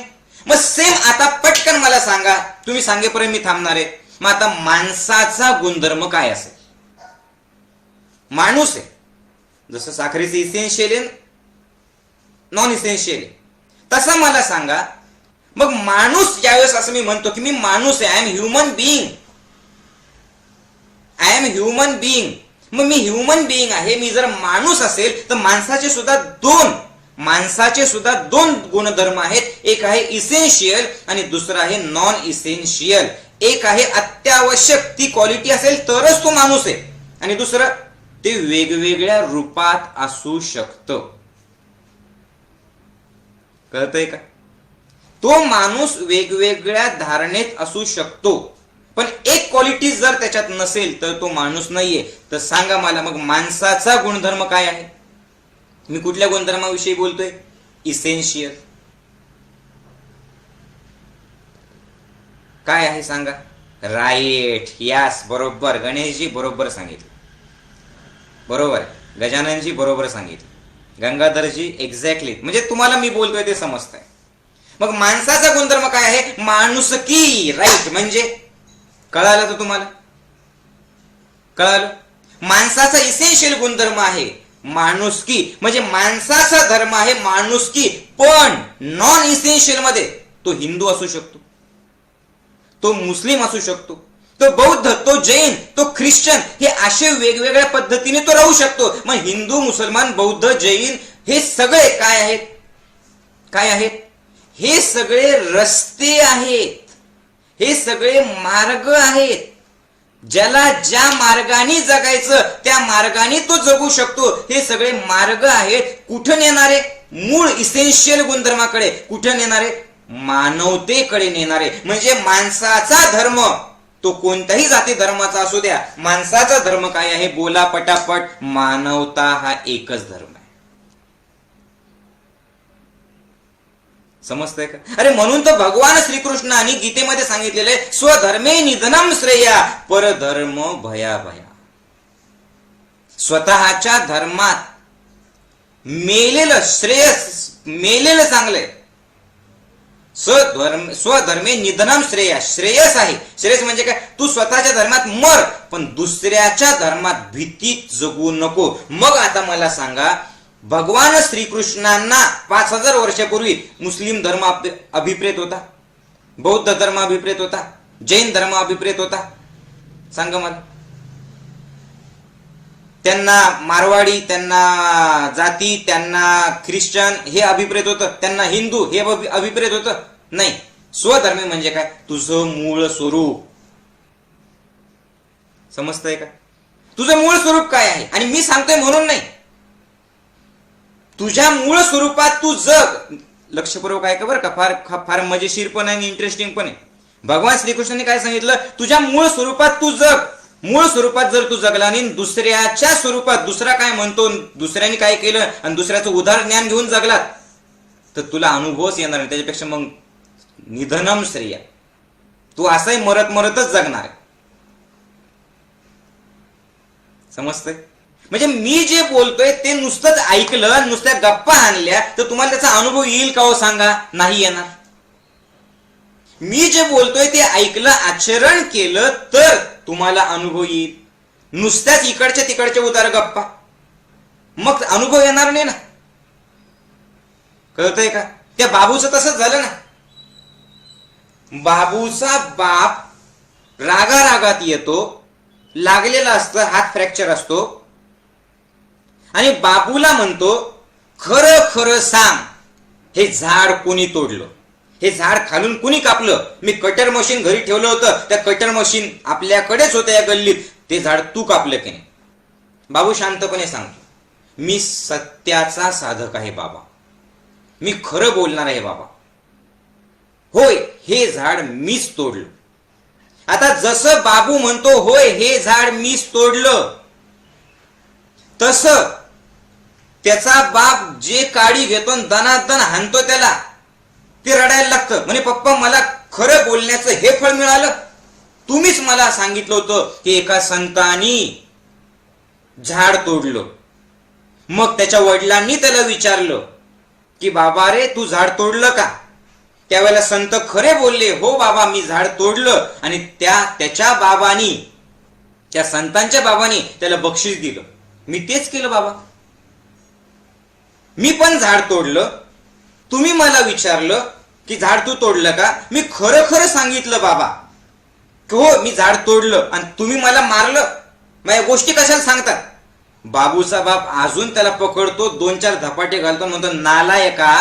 मग सेम आता पटकन मला सांगा, तुम्ही सांगेपर्यंत मी थांबणार आहे. मग आता माणसाचा गुणधर्म काय असेल. माणूस आहे, जसं साखरेचे इसेन्शियल आहे, नॉन इसेन्शियल आहे, तसं मला सांगा. मग माणूस ज्यावेळेस असं मी म्हणतो की मी माणूस आहे, आय एम ह्युमन बिईंग, मग मी ह्युमन बिईंग आहे. मी जर माणूस असेल तर माणसाचे सुद्धा दोन गुणधर्म आहेत. एक आहे इसेन्शियल आणि दुसरं आहे नॉन इसेन्शियल. एक आहे अत्यावश्यक, ती क्वालिटी असेल तरच तो माणूस आहे, आणि दुसरं ते वेगवेगळ्या रूपात असू शकतं. कळतंय का. तो माणूस वेगवेगळ्या धारणेत असू शकतो, पण एक क्वालिटी जर त्याच्यात नसेल तर तो माणूस नाहीये. तर सांगा मला, मग माणसाचा गुणधर्म काय आहे. मी कुठल्या गुणधर्माविषयी बोलतोय, इसेन्शियल. काय आहे सांगा. राईट. यास, बरोबर. गणेशजी बरोबर सांगितलं, बरोबर. गजाननजी बरोबर सांगितलं, गंगाधरजी एक्झॅक्टली. म्हणजे तुम्हाला मी बोलतोय ते समजतंय. मग माणसाचा गुणधर्म काय आहे, माणुसकी. राईट. म्हणजे कळालं तर तुम्हाला, कळालं. माणसाचा इसेन्शियल गुणधर्म आहे माणुसकी, म्हणजे माणसाचा धर्म आहे माणुसकी. पण नॉन इसेन्शियल मध्ये तो हिंदू असू शकतो, तो मुस्लिम असू शकतो, तो बौद्ध, तो जैन, तो ख्रिश्चन, हे असे वेगवेगळ्या पद्धतीने तो राहू शकतो. मग हिंदू, मुसलमान, बौद्ध, जैन हे सगळे काय आहेत, काय आहेत, हे सगळे रस्ते आहेत, हे सगळे मार्ग आहेत. ज्याला ज्या मार्गाने जगायचं त्या मार्गाने तो जगू शकतो. हे सगळे मार्ग आहेत. कुठं नेणारे, मूळ इसेन्शियल गुणधर्माकडे. कुठं नेणारे, मानवतेकडे नेणारे. म्हणजे माणसाचा धर्म तो कोणत्याही जाती धर्माचा असू द्या, माणसाचा धर्म काय आहे? बोला पटापट, मानवता हा एकच धर्म आहे. समजतंय का? अरे म्हणून तर भगवान श्रीकृष्णाने गीतेमध्ये सांगितलेलं आहे, स्वधर्मे निधनम श्रेया परधर्म भयाभया. स्वतःच्या धर्मात मेलेलं श्रेयस, मेलेलं चांगलंय. स्वधर्मे निधनम श्रेया, श्रेयस आहे. श्रेयस म्हणजे काय? तू स्वतःच्या धर्मात मर, पण दुसऱ्याच्या धर्मात भीतीत जगू नको. मग आता मला सांगा, भगवान श्रीकृष्णांना 5000 वर्षापूर्वी मुस्लिम धर्म अभिप्रेत होता, बौद्ध धर्म अभिप्रेत होता, जैन धर्म अभिप्रेत होता? सांगा मला. त्यांना मारवाडी, त्यांना जाती, त्यांना ख्रिश्चन हे अभिप्रेत होतं, त्यांना हिंदू हे अभिप्रेत होतं? नाही. स्वधर्मी म्हणजे काय? तुझं मूळ स्वरूप. समजतंय का? तुझं मूळ स्वरूप काय आहे? आणि मी सांगतोय म्हणून नाही, तुझ्या मूळ स्वरूपात तू जग. लक्षपूर्वक आहे का बरं का? फार मजेशीर पण आहे आणि इंटरेस्टिंग पण आहे. भगवान श्रीकृष्णाने काय सांगितलं? तुझ्या मूळ स्वरूपात तू जग. मूळ स्वरूपात जर तू जगला नाही, दुसऱ्याच्या स्वरूपात दुसरा काय म्हणतो, दुसऱ्याने काय केलं आणि दुसऱ्याचं उदार ज्ञान घेऊन जगलात, तर तुला अनुभवच येणार नाही. त्याच्यापेक्षा मग निधनम श्रेय, तू असंही मरत मरतच जगणार आहे. समजतंय? म्हणजे मी जे बोलतोय ते नुसतंच ऐकलं, नुसत्या गप्पा आणल्या तर तुम्हाला त्याचा अनुभव येईल का हो? सांगा. नाही येणार. मी जे बोलतोय ते ऐकलं, आचरण केलं तर तुम्हाला अनुभव येईल. नुसत्याच इकडच्या तिकडच्या उतार गप्पा, मग अनुभव येणार नाही ना. कळतंय का? त्या बाबूचं तसंच झालं ना. बाबूचा बाप रागारागात येतो, लागलेला असतं, हात फ्रॅक्चर असतो, आणि बाबूला म्हणतो, खरं खरं सांग, हे झाड कोणी तोडलं? हे झाड खालून कुणी कापलं? मी कटर मशीन घरी ठेवलं होतं, त्या कटर मशीन आपल्याकडेच होत्या या गल्लीत, ते झाड तू कापलं की नाही? बाबू शांतपणे सांगतो, मी सत्याचा साधक आहे बाबा, मी खरं बोलणार आहे बाबा. होय, हे झाड मीच तोडलं. आता जसं बाबू म्हणतो होय हे झाड मीच तोडलं, तसं त्याचा बाप जे काडी घेतो दनादन हाणतो त्याला, ते रडायला लागतं. म्हणे पप्पा मला खरं बोलण्याचं हे फळ मिळालं. तुम्हीच मला सांगितलं होतं की एका संतांनी झाड तोडलं. मग त्याच्या वडिलांनी त्याला विचारलं की बाबा रे तू झाड तोडलं का? त्यावेळेला संत खरे बोलले, हो बाबा मी झाड तोडलं. आणि त्याच्या बाबांनी, त्या संतांच्या बाबांनी त्याला बक्षीस दिलं. मी तेच केलं बाबा, मी पण झाड तोडलं. तुम्ही मला विचारलं की झाड तू तोडलं का? मी खरं खरं सांगितलं बाबा, हो मी झाड तोडलं, आणि तुम्ही मला मारलं. माझ्या गोष्टी कशाला सांगतात? बाबूचा बाप अजून त्याला पकडतो, 2-4 धपाटे घालतो, म्हणतो नालायका.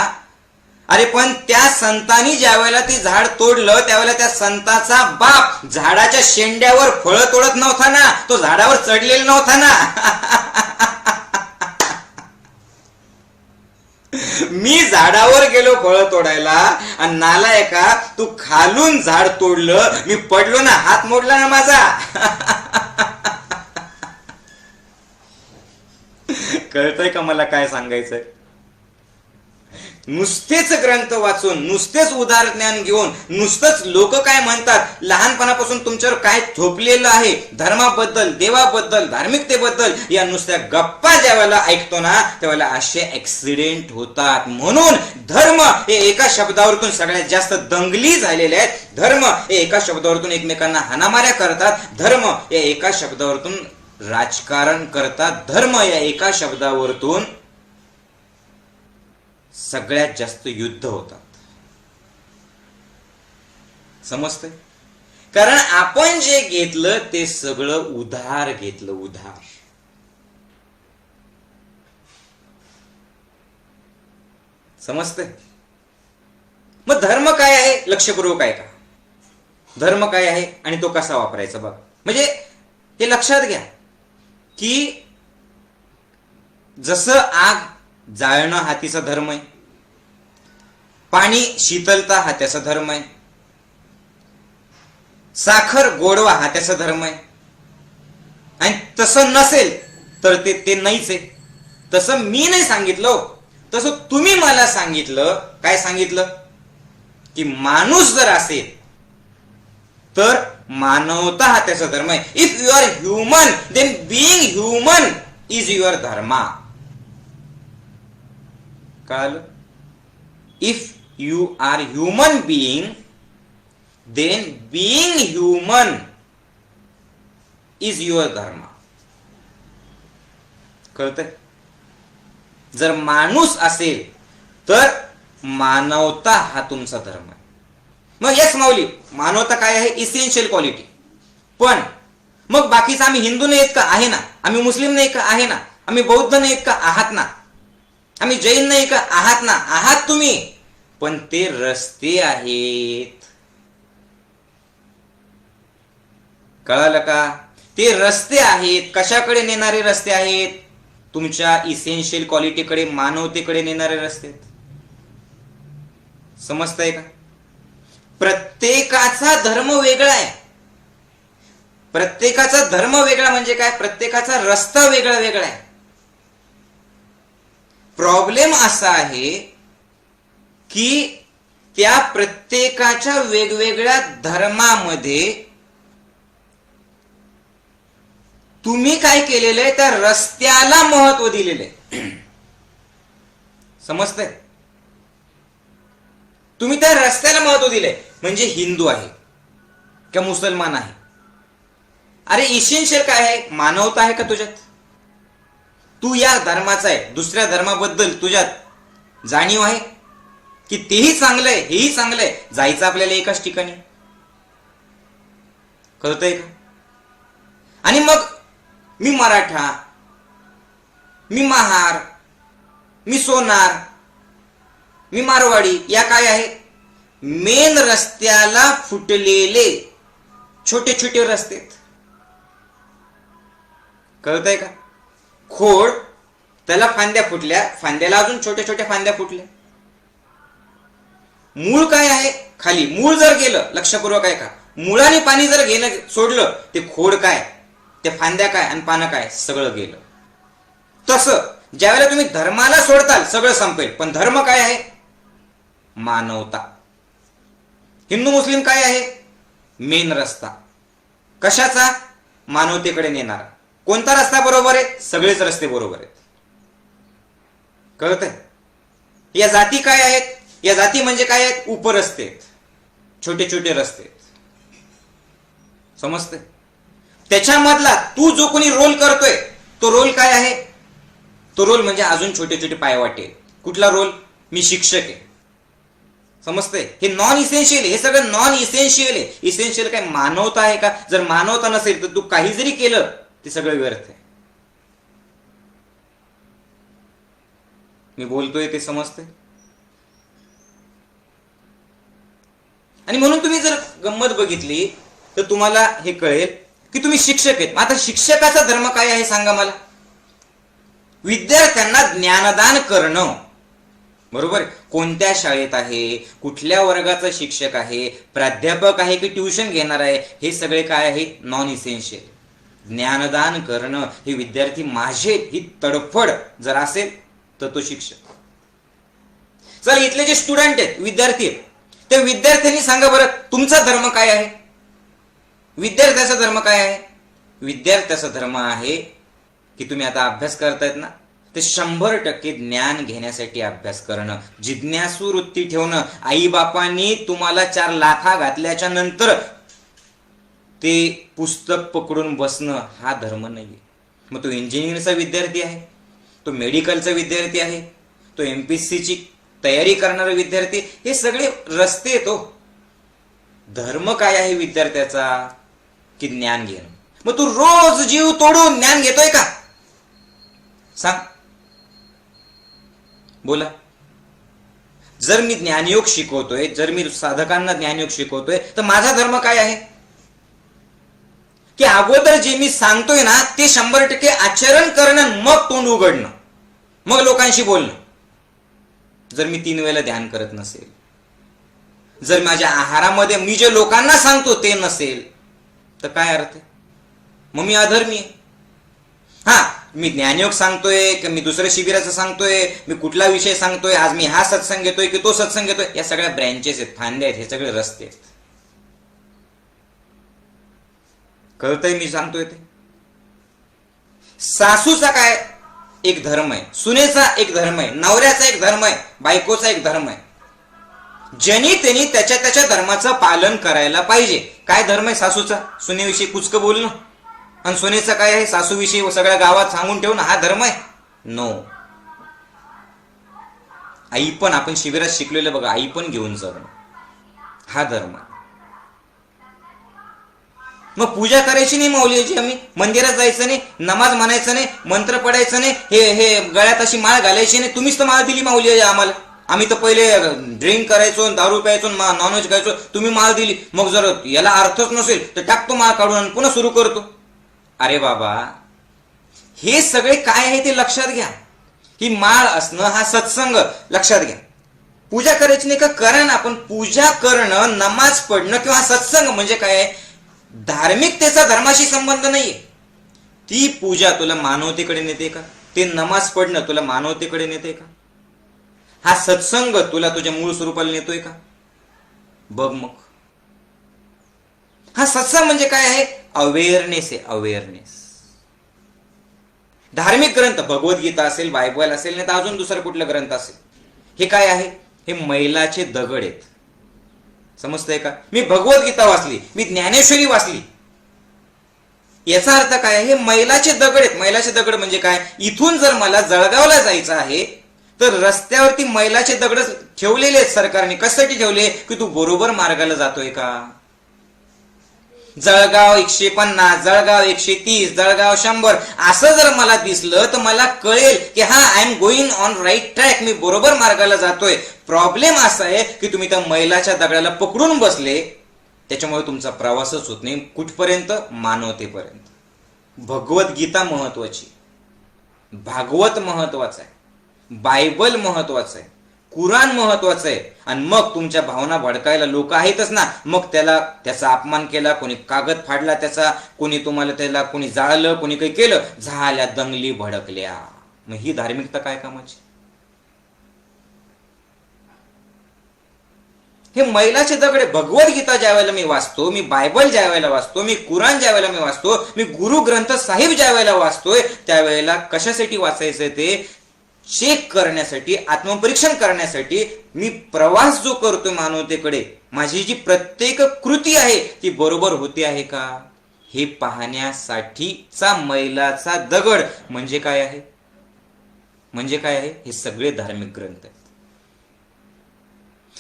अरे पण त्या संतांनी ज्या वेळेला ते झाड तोडलं त्यावेळेला त्या संताचा बाप झाडाच्या शेंड्यावर फळं तोडत नव्हता ना, तो झाडावर चढलेला नव्हता ना. मी झाडावर गेलो फळं तोडायला, आणि नालायका तू खालून झाड तोडलं, मी पडलो ना, हात मोडला ना माझा. कळतंय का मला काय सांगायचंय? नुसतेच ग्रंथ वाचून, नुसतेच उदार ज्ञान घेऊन, नुसतंच लोक काय म्हणतात, लहानपणापासून तुमच्यावर काय थोपलेलं आहे धर्माबद्दल, देवाबद्दल, धार्मिकतेबद्दल, या नुसत्या गप्पा ज्यावेळेला ऐकतो ना त्यावेळेला असे ऍक्सिडेंट होतात. म्हणून धर्म हे एका शब्दावरतून सगळ्यात जास्त दंगली झालेले आहेत. धर्म हे एका शब्दावरतून एकमेकांना हाणामाऱ्या करतात. धर्म या एका शब्दावरतून राजकारण करतात. धर्म या एका शब्दावरतून सगळ्यात जास्त युद्ध होतात. समजतंय? कारण आपण जे घेतलं ते सगळं उधार घेतलं, उधार. समजतंय? मग धर्म काय आहे? लक्षपूर्वक आहे का? धर्म काय आहे आणि तो कसा वापरायचा बघ. म्हणजे हे लक्षात घ्या की जसं आग जाळणं हा तिचा धर्म आहे, पाणी शीतलता हा त्याचा धर्म आहे, साखर गोडवा हा त्याचा धर्म आहे. आणि तसं नसेल तर ते नाहीच आहे. तसं मी नाही सांगितलं, तसं तुम्ही मला सांगितलं. काय सांगितलं? की माणूस जर असेल तर मानवता हा त्याचा धर्म आहे. If you are human then being human is your dharma. कळालं? If you are human being then being human is your dharma. कळतंय? जर माणूस असेल तर मानवता हा तुमचा धर्म आहे. मग यस माऊली, मानवता काय आहे? Essential quality. पण मग बाकीचं आम्ही हिंदू नाहीत का? आहे ना. आम्ही मुस्लिम नाही का? आहे ना. आम्ही बौद्ध नाहीत का? आहात ना. आम्ही जैन नाही का? आहात ना. आहात तुम्ही. पण ते रस्ते आहेत. कळालं का? ते रस्ते आहेत. कशाकडे नेणारे रस्ते आहेत? तुमच्या इसेन्शियल क्वालिटीकडे, मानवतेकडे नेणारे रस्ते आहेत. समजतंय का? प्रत्येकाचा धर्म वेगळा आहे. प्रत्येकाचा धर्म वेगळा म्हणजे काय? प्रत्येकाचा रस्ता वेगळा वेगळा आहे. प्रॉब्लेम असा आहे की त्या प्रत्येकाच्या वेगवेगळ्या धर्मामध्ये तुम्ही काय केलेलं आहे? त्या रस्त्याला महत्व दिलेलं आहे. समजतंय? तुम्ही त्या रस्त्याला महत्व दिलंय. म्हणजे हिंदू आहे का मुसलमान आहे? अरे इसेन्शियल काय आहे? मानवता आहे का तुझ्यात? तू या धर्माचा आहे, दुसऱ्या धर्माबद्दल तुझ्यात जाणीव आहे की तेही चांगलं आहे, हेही चांगलं आहे, जायचं आपल्याला एकाच ठिकाणी. कळतंय का? आणि मग मी मराठा, मी महार, मी सोनार, मी मारवाडी, या काय आहे? मेन रस्त्याला फुटलेले छोटे छोटे रस्ते. कळतंय का? खोड, त्याला फांद्या फुटल्या, फांद्याला अजून छोट्या छोट्या फांद्या फुटल्या. मूळ काय आहे? खाली. मूळ जर गेलं, लक्षपूर्वक आहे का? मुळाने पाणी जर घेणं सोडलं, ते खोड काय, ते फांद्या काय आणि पानं काय, सगळं गेलं. तसं ज्यावेळेला तुम्ही धर्माला सोडताल सगळं संपेल. पण धर्म काय आहे? मानवता. हिंदू मुस्लिम काय आहे? मेन रस्ता. कशाचा? मानवतेकडे नेणारा. कोणता रस्ता बरोबर आहे? सगळेच रस्ते बरोबर आहेत. कळतंय? या जाती काय आहेत? या जाती म्हणजे काय आहेत? उपरस्ते आहेत, छोटे छोटे रस्ते. समजते? त्याच्यामधला तू जो कोणी रोल करतोय तो रोल काय आहे? तो रोल म्हणजे अजून छोटे छोटे पायवाटे. कुठला रोल? मी शिक्षक आहे. समजते? हे नॉन इसेन्शियल आहे. हे सगळं नॉन इसेन्शियल आहे. इसेन्शियल काय? मानवता आहे का? जर मानवता नसेल तर तू काही जरी केलं ते सगळं व्यर्थ आहे. मी बोलतोय ते समजते? आणि म्हणून तुम्ही जर गंमत बघितली तर तुम्हाला हे कळेल की तुम्ही शिक्षक आहेत. आता शिक्षकाचा धर्म काय आहे सांगा मला? विद्यार्थ्यांना ज्ञानदान करणं. बरोबर? कोणत्या शाळेत आहे, कुठल्या वर्गाचा शिक्षक आहे, प्राध्यापक आहे की ट्युशन घेणार आहे, हे सगळे काय आहे? Non essential. ज्ञानदान करणं, हे विद्यार्थी माझे, ही तडफड जर असेल तर तो शिक्षक. चल, इथले जे स्टुडंट आहेत, विद्यार्थी आहेत, त्या विद्यार्थ्यांनी सांगा बरं तुमचा धर्म काय आहे? विद्यार्थ्याचा धर्म काय आहे? विद्यार्थ्याचा धर्म आहे की तुम्ही आता अभ्यास करतायत ना, ते 100% ज्ञान घेण्यासाठी अभ्यास करणं, जिज्ञासू वृत्ती ठेवणं. आई बापांनी तुम्हाला 4 लाथा घातल्याच्या नंतर ते पुस्तक पकडून बसणं हा धर्म नाहीये. मग तो इंजिनिअरिंगचा विद्यार्थी आहे, तो मेडिकलचा विद्यार्थी आहे, तो MPSCची तयारी करणारा विद्यार्थी, हे सगळे रस्ते येतो. धर्म काय आहे विद्यार्थ्याचा? की ज्ञान घेणं. मग तू रोज जीव तोडून ज्ञान घेतोय का? सांग, बोला. जर मी ज्ञानयोग शिकवतोय, जर मी साधकांना ज्ञानयोग शिकवतोय, तर माझा धर्म काय आहे? की अगोदर जे मी सांगतोय ना ते 100% आचरण करणं, मग तोंड उघडणं, मग लोकांशी बोलणं. जर मी 3 वेळेला ध्यान करत नसेल, जर माझ्या आहारामध्ये मी जे लोकांना सांगतो ते नसेल तर काय अर्थ आहे? मग मी अधर्मी आहे. मी ज्ञानयोग सांगतोय की मी दुसऱ्या शिबिराचं सांगतोय, मी कुठला विषय सांगतोय, आज मी हा सत्संग घेतोय की तो सत्संग घेतोय, या सगळ्या ब्रँचेस आहेत, फांद्या आहेत, हे सगळे रस्ते आहेत. कळतंय मी सांगतोय ते? सासूचा काय एक धर्म आहे, सुनेचा एक धर्म आहे, नवऱ्याचा एक धर्म आहे, बायकोचा एक धर्म आहे. ज्यांनी त्यांनी त्याच्या त्याच्या धर्माचं पालन करायला पाहिजे. काय धर्म आहे सासूचा? सुनेविषयी कुचकं बोलणं. आणि सुनेचा काय आहे? सासूविषयी सगळ्या गावात सांगून ठेवणं. हा धर्म आहे? नो. आई पण आपण शिबिरात शिकलेलं बघा, आई पण घेऊन जाणं हा धर्म. मग पूजा करायची नाही माऊलीची, आम्ही मंदिरात जायचं नाही, नमाज म्हणायचं नाही, मंत्र पडायचं नाही, हे गळ्यात अशी माळ घालायची नाही. तुम्हीच तर माळ दिली माऊली आम्हाला. आम्ही तर पहिले ड्रिंक करायचो, दारू प्यायचो, नॉनव्हेज खायचो, तुम्ही माळ दिली. मग जर याला अर्थच नसेल तर टाकतो माळ काढून आणि पुन्हा सुरू करतो. अरे बाबा, हे सगळे काय आहे ते लक्षात घ्या. ही माळ असणं हा सत्संग लक्षात घ्या. पूजा करायची नाही का? करा ना. आपण पूजा करणं, नमाज पडणं किंवा सत्संग म्हणजे काय? धार्मिकतेचा धर्माशी संबंध नाहीये. ती पूजा तुला मानवतेकडे नेते का? ते नमाज पडणं तुला मानवतेकडे नेते का? हा सत्संग तुला तुझ्या मूळ स्वरूपाला नेतोय का? बघ मग. हा सत्संग म्हणजे काय आहे? अवेअरनेस आहे, अवेअरनेस. धार्मिक ग्रंथ, भगवद्गीता असेल, बायबल असेल, नाही तर अजून दुसरा कुठला ग्रंथ असेल, हे काय आहे? हे मैलाचे दगड आहेत. समजतंय का? मी भगवद्गीता वाचली, मी ज्ञानेश्वरी वाचली, याचा अर्थ काय आहे? हे मैलाचे दगड आहेत. मैलाचे दगड म्हणजे काय? इथून जर मला जळगावला जायचं आहे तर रस्त्यावरती मैलाचे दगड ठेवलेले आहेत सरकारने. कशासाठी ठेवले? की तू बरोबर मार्गाला जातोय का? जळगाव 150, जळगाव 130, जळगाव 100 असं जर मला दिसलं तर मला कळेल की I am going on right track, मी बरोबर मार्गाला जातोय. प्रॉब्लेम असा आहे की तुम्ही त्या मैलाच्या दगडाला पकडून बसले, त्याच्यामुळे तुमचा प्रवासच होत नाही. कुठपर्यंत? मानवतेपर्यंत. भगवद्गीता महत्वाची, भागवत महत्वाचं आहे, बायबल महत्वाचं आहे, कुराण महत्वाचं आहे. आणि मग तुमच्या भावना भडकायला लोक आहेतच ना. मग त्याचा अपमान केला, कोणी कागद फाडला त्याचा, कोणी तुम्हाला त्याला कोणी जाळलं, कोणी काही केलं, झाल्या दंगली भडकल्या. मग ही धार्मिकता काय कामाची? हे मैलाचे दगड. भगवद्गीता ज्या वेळेला मी वाचतो, मी बायबल ज्या वेळेला वाचतो, मी कुराण ज्या वेळेला मी वाचतो, मी गुरु ग्रंथ साहिब ज्या वेळेला वाचतोय, त्यावेळेला कशासाठी वाचायचं? ते चेक करण्यासाठी, आत्मपरीक्षण करण्यासाठी. मी प्रवास जो करतोय मानवतेकडे, माझी जी प्रत्येक कृती आहे ती बरोबर होते आहे का, हे पाहण्यासाठीचा मैलाचा दगड म्हणजे काय आहे? म्हणजे काय आहे? हे सगळे धार्मिक ग्रंथ आहेत.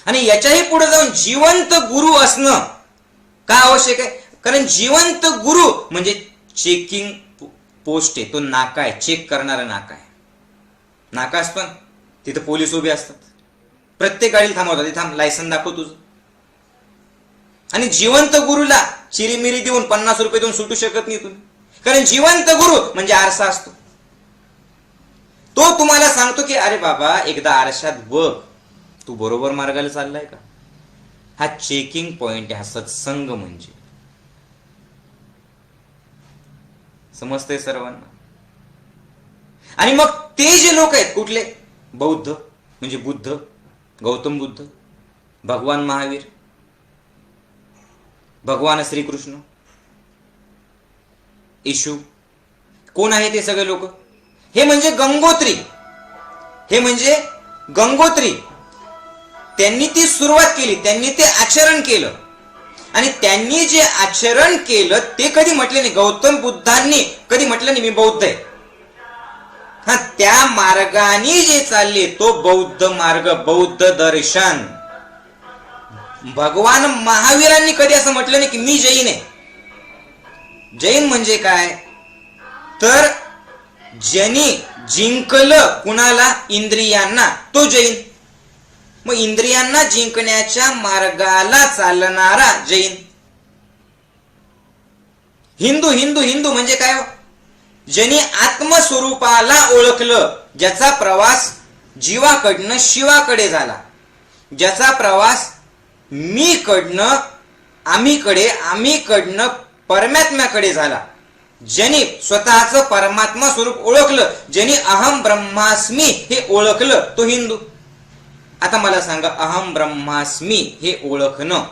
आणि याच्याही पुढे जाऊन जिवंत गुरु असणं का आवश्यक आहे? कारण जिवंत गुरु म्हणजे चेकिंग पोस्ट आहे, तो नाका आहे, चेक करणारा नाका आहे. नाका असतो ना, तिथं पोलीस उभे असतात, प्रत्येक गाडीला थांबवतात, थांब, लायसन दाखव तुझं. आणि जिवंत गुरुला चिरीमिरी देऊन 50 रुपये देऊन सुटू शकत नाही तुम्ही. कारण जिवंत गुरु म्हणजे आरसा असतो. तो तुम्हाला सांगतो की अरे बाबा, एकदा आरशात बघ, तू बरोबर मार्गाला चाललाय का? हा चेकिंग पॉइंट आहे, हा सत्संग म्हणजे. समजतंय सर्वांना? आणि मग ते जे लोक आहेत, कुठले? बौद्ध म्हणजे बुद्ध, गौतम बुद्ध, भगवान महावीर, भगवान श्रीकृष्ण, येशू, कोण आहे ते सगळे लोक? हे म्हणजे गंगोत्री. हे म्हणजे गंगोत्री. त्यांनी ती सुरुवात केली, त्यांनी ते आचरण केलं. आणि त्यांनी जे आचरण केलं ते कधी म्हटले नाही, गौतम बुद्धांनी कधी म्हटलं नाही मी बौद्ध आहे. त्या मार्गाने जे चालले तो बौद्ध मार्ग, बौद्ध दर्शन. भगवान महावीरांनी कधी असं म्हटलं नाही की मी जैन आहे. जैन म्हणजे काय? तर ज्यांनी जिंकलं कुणाला? इंद्रियांना, तो जैन. मग इंद्रियांना जिंकण्याच्या मार्गाला चालणारा जैन. हिंदू हिंदू हिंदू म्हणजे काय? ज्यांनी आत्मस्वरूपाला ओळखलं, ज्याचा प्रवास जीवाकडनं शिवाकडे झाला, ज्याचा प्रवास मीकडनं आम्हीकडे, आम्हीकडनं परमात्म्याकडे झाला. ज्यांनी स्वतःचं परमात्मा स्वरूप ओळखलं, ज्यांनी अहम ब्रह्मास्मी हे ओळखलं, तो हिंदू. आता मला सांगा, अहम ब्रह्मास्मी हे ओळखणं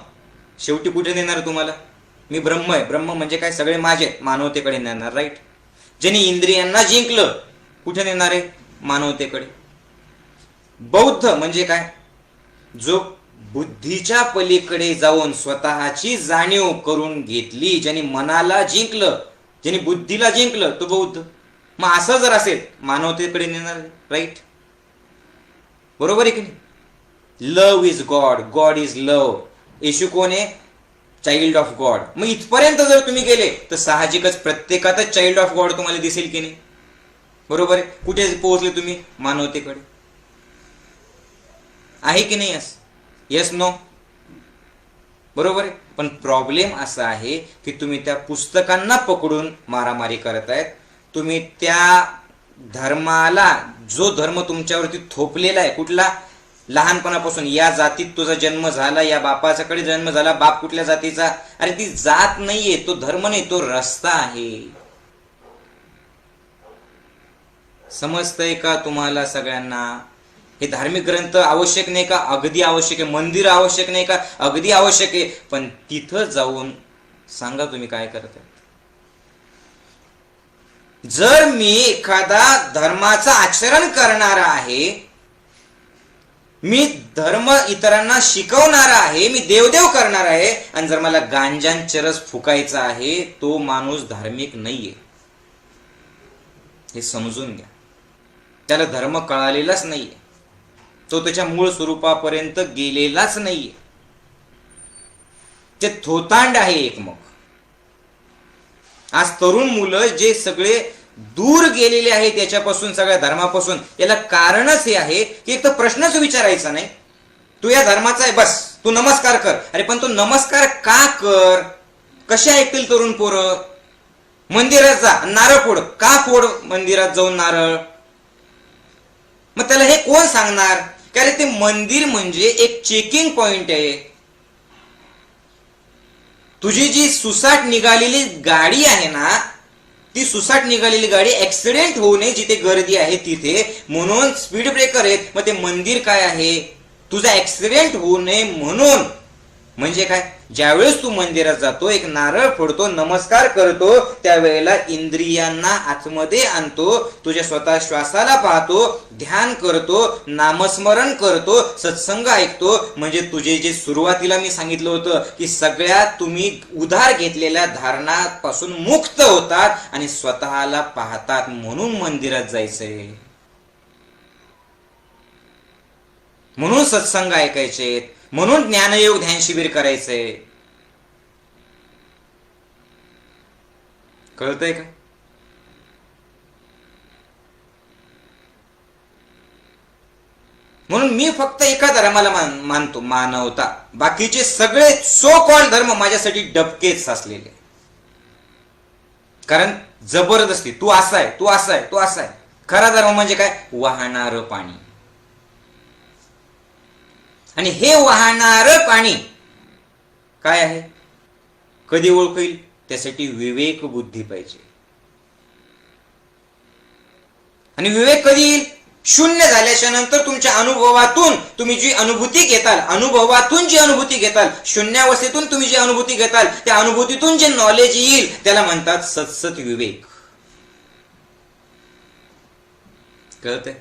शेवटी कुठे नेणार तुम्हाला? मी ब्रह्म आहे, ब्रह्म म्हणजे काय? सगळे माझे, मानवतेकडे नेणार. राईट. ज्यांनी इंद्रियांना जिंकलं, कुठे नेणार आहे? मानवतेकडे. बौद्ध म्हणजे काय? जो बुद्धीच्या पलीकडे जाऊन स्वतःची जाणीव करून घेतली, ज्यांनी मनाला जिंकलं, ज्यांनी बुद्धीला जिंकलं, तो बौद्ध. मग असं जर असेल, मानवतेकडे नेणार. राईट. बरोबर आहे की नाही? Love is God, God is love. Yeshu कोण आहे? Child of God. मग इथपर्यंत जर तुम्ही गेले तर साहजिकच प्रत्येकातच चाइल्ड ऑफ गॉड तुम्हाला दिसेल की नाही? बरोबर आहे. कुठे पोहोचले तुम्ही? मानवतेकडे. आहे की नाही? Yes no? बरोबर आहे. पण प्रॉब्लेम असा आहे की तुम्ही त्या पुस्तकांना पकडून मारामारी करतायत. तुम्ही त्या धर्माला, जो धर्म तुमच्यावरती थोपलेला आहे, कुठला? लहानपणापासून या जातीत तुझा जन्म झाला, या बापाच्याकडे जन्म झाला, बाप कुठल्या जातीचा? अरे ती जात नाहीये, तो धर्म नाही, तो रस्ता आहे. समजतंय का तुम्हाला सगळ्यांना? हे धार्मिक ग्रंथ आवश्यक नाही का? अगदी आवश्यक आहे. मंदिर आवश्यक नाही का? अगदी आवश्यक आहे. पण तिथं जाऊन सांगा तुम्ही काय करताय? जर मी एखादा धर्माचं आचरण करणारा आहे, मी धर्म इतरांना शिकवणारा आहे, मी देवदेव करणार आहे, आणि जर मला गांजान चरस फुकायचा आहे, तो माणूस धार्मिक नाहीये. हे समजून घ्या. त्याला धर्म कळालेलाच नाहीये. तो त्याच्या मूळ स्वरूपापर्यंत गेलेलाच नाहीये. ते थोतांड आहे एक. मग आज तरुण मुलं जे सगळे दूर गेलेले आहेत याच्यापासून, सगळ्या धर्मापासून, याला कारणच हे आहे की एक तर प्रश्नच विचारायचा नाही. तू या धर्माचा आहे, बस तू नमस्कार कर. अरे पण तू नमस्कार का कर? कसे ऐकतील तरुण पोरं? मंदिरात जा, नारळ फोड. का फोड मंदिरात जाऊन नारळ? मग त्याला हे कोण सांगणार? कारण ते मंदिर म्हणजे एक चेकिंग पॉइंट आहे. तुझी जी सुसाट निघालेली गाडी आहे ना, ती सुसाट निघालेली गाडी ऍक्सिडेंट होऊ नये जिथे गर्दी आहे तिथे, म्हणून स्पीड ब्रेकर आहेत. मग ते मंदिर काय आहे? तुझा ऍक्सिडेंट होऊ नये म्हणून. म्हणजे काय? ज्यावेळेस तू मंदिरात जातो, एक नारळ फोडतो, नमस्कार करतो, त्यावेळेला इंद्रियांना आतमध्ये आणतो, तुझ्या स्वतः श्वासाला पाहतो, ध्यान करतो, नामस्मरण करतो, सत्संग ऐकतो. म्हणजे तुझे जे सुरुवातीला मी सांगितलं होतं की सगळ्यात तुम्ही उधार घेतलेल्या धारणापासून मुक्त होतात आणि स्वतःला पाहतात. म्हणून मंदिरात जायचंय, म्हणून सत्संग ऐकायचे, म्हणून ज्ञानयोग ध्यान शिबिर करायचंय. कळतंय का? म्हणून मी फक्त एका धर्माला मानतो, मानवता. बाकीचे सगळे सो कॉल धर्म माझ्यासाठी डबकेच असलेले. कारण जबरदस्ती, तू असा आहे, तू असा आहे, तू असा आहे. खरा धर्म म्हणजे काय? वाहणारं पाणी. आणि हे वाहणारं पाणी काय आहे? कधी ओळखेल? त्यासाठी विवेक बुद्धी पाहिजे. आणि विवेक कधी येईल? शून्य झाल्याच्या नंतर तुमच्या अनुभवातून तुम्ही जी अनुभूती घेताल, अनुभवातून जी अनुभूती घेताल, शून्यावस्थेतून तुम्ही जी अनुभूती घेताल, त्या अनुभूतीतून जे नॉलेज येईल त्याला म्हणतात सत्सत विवेक. कळतंय?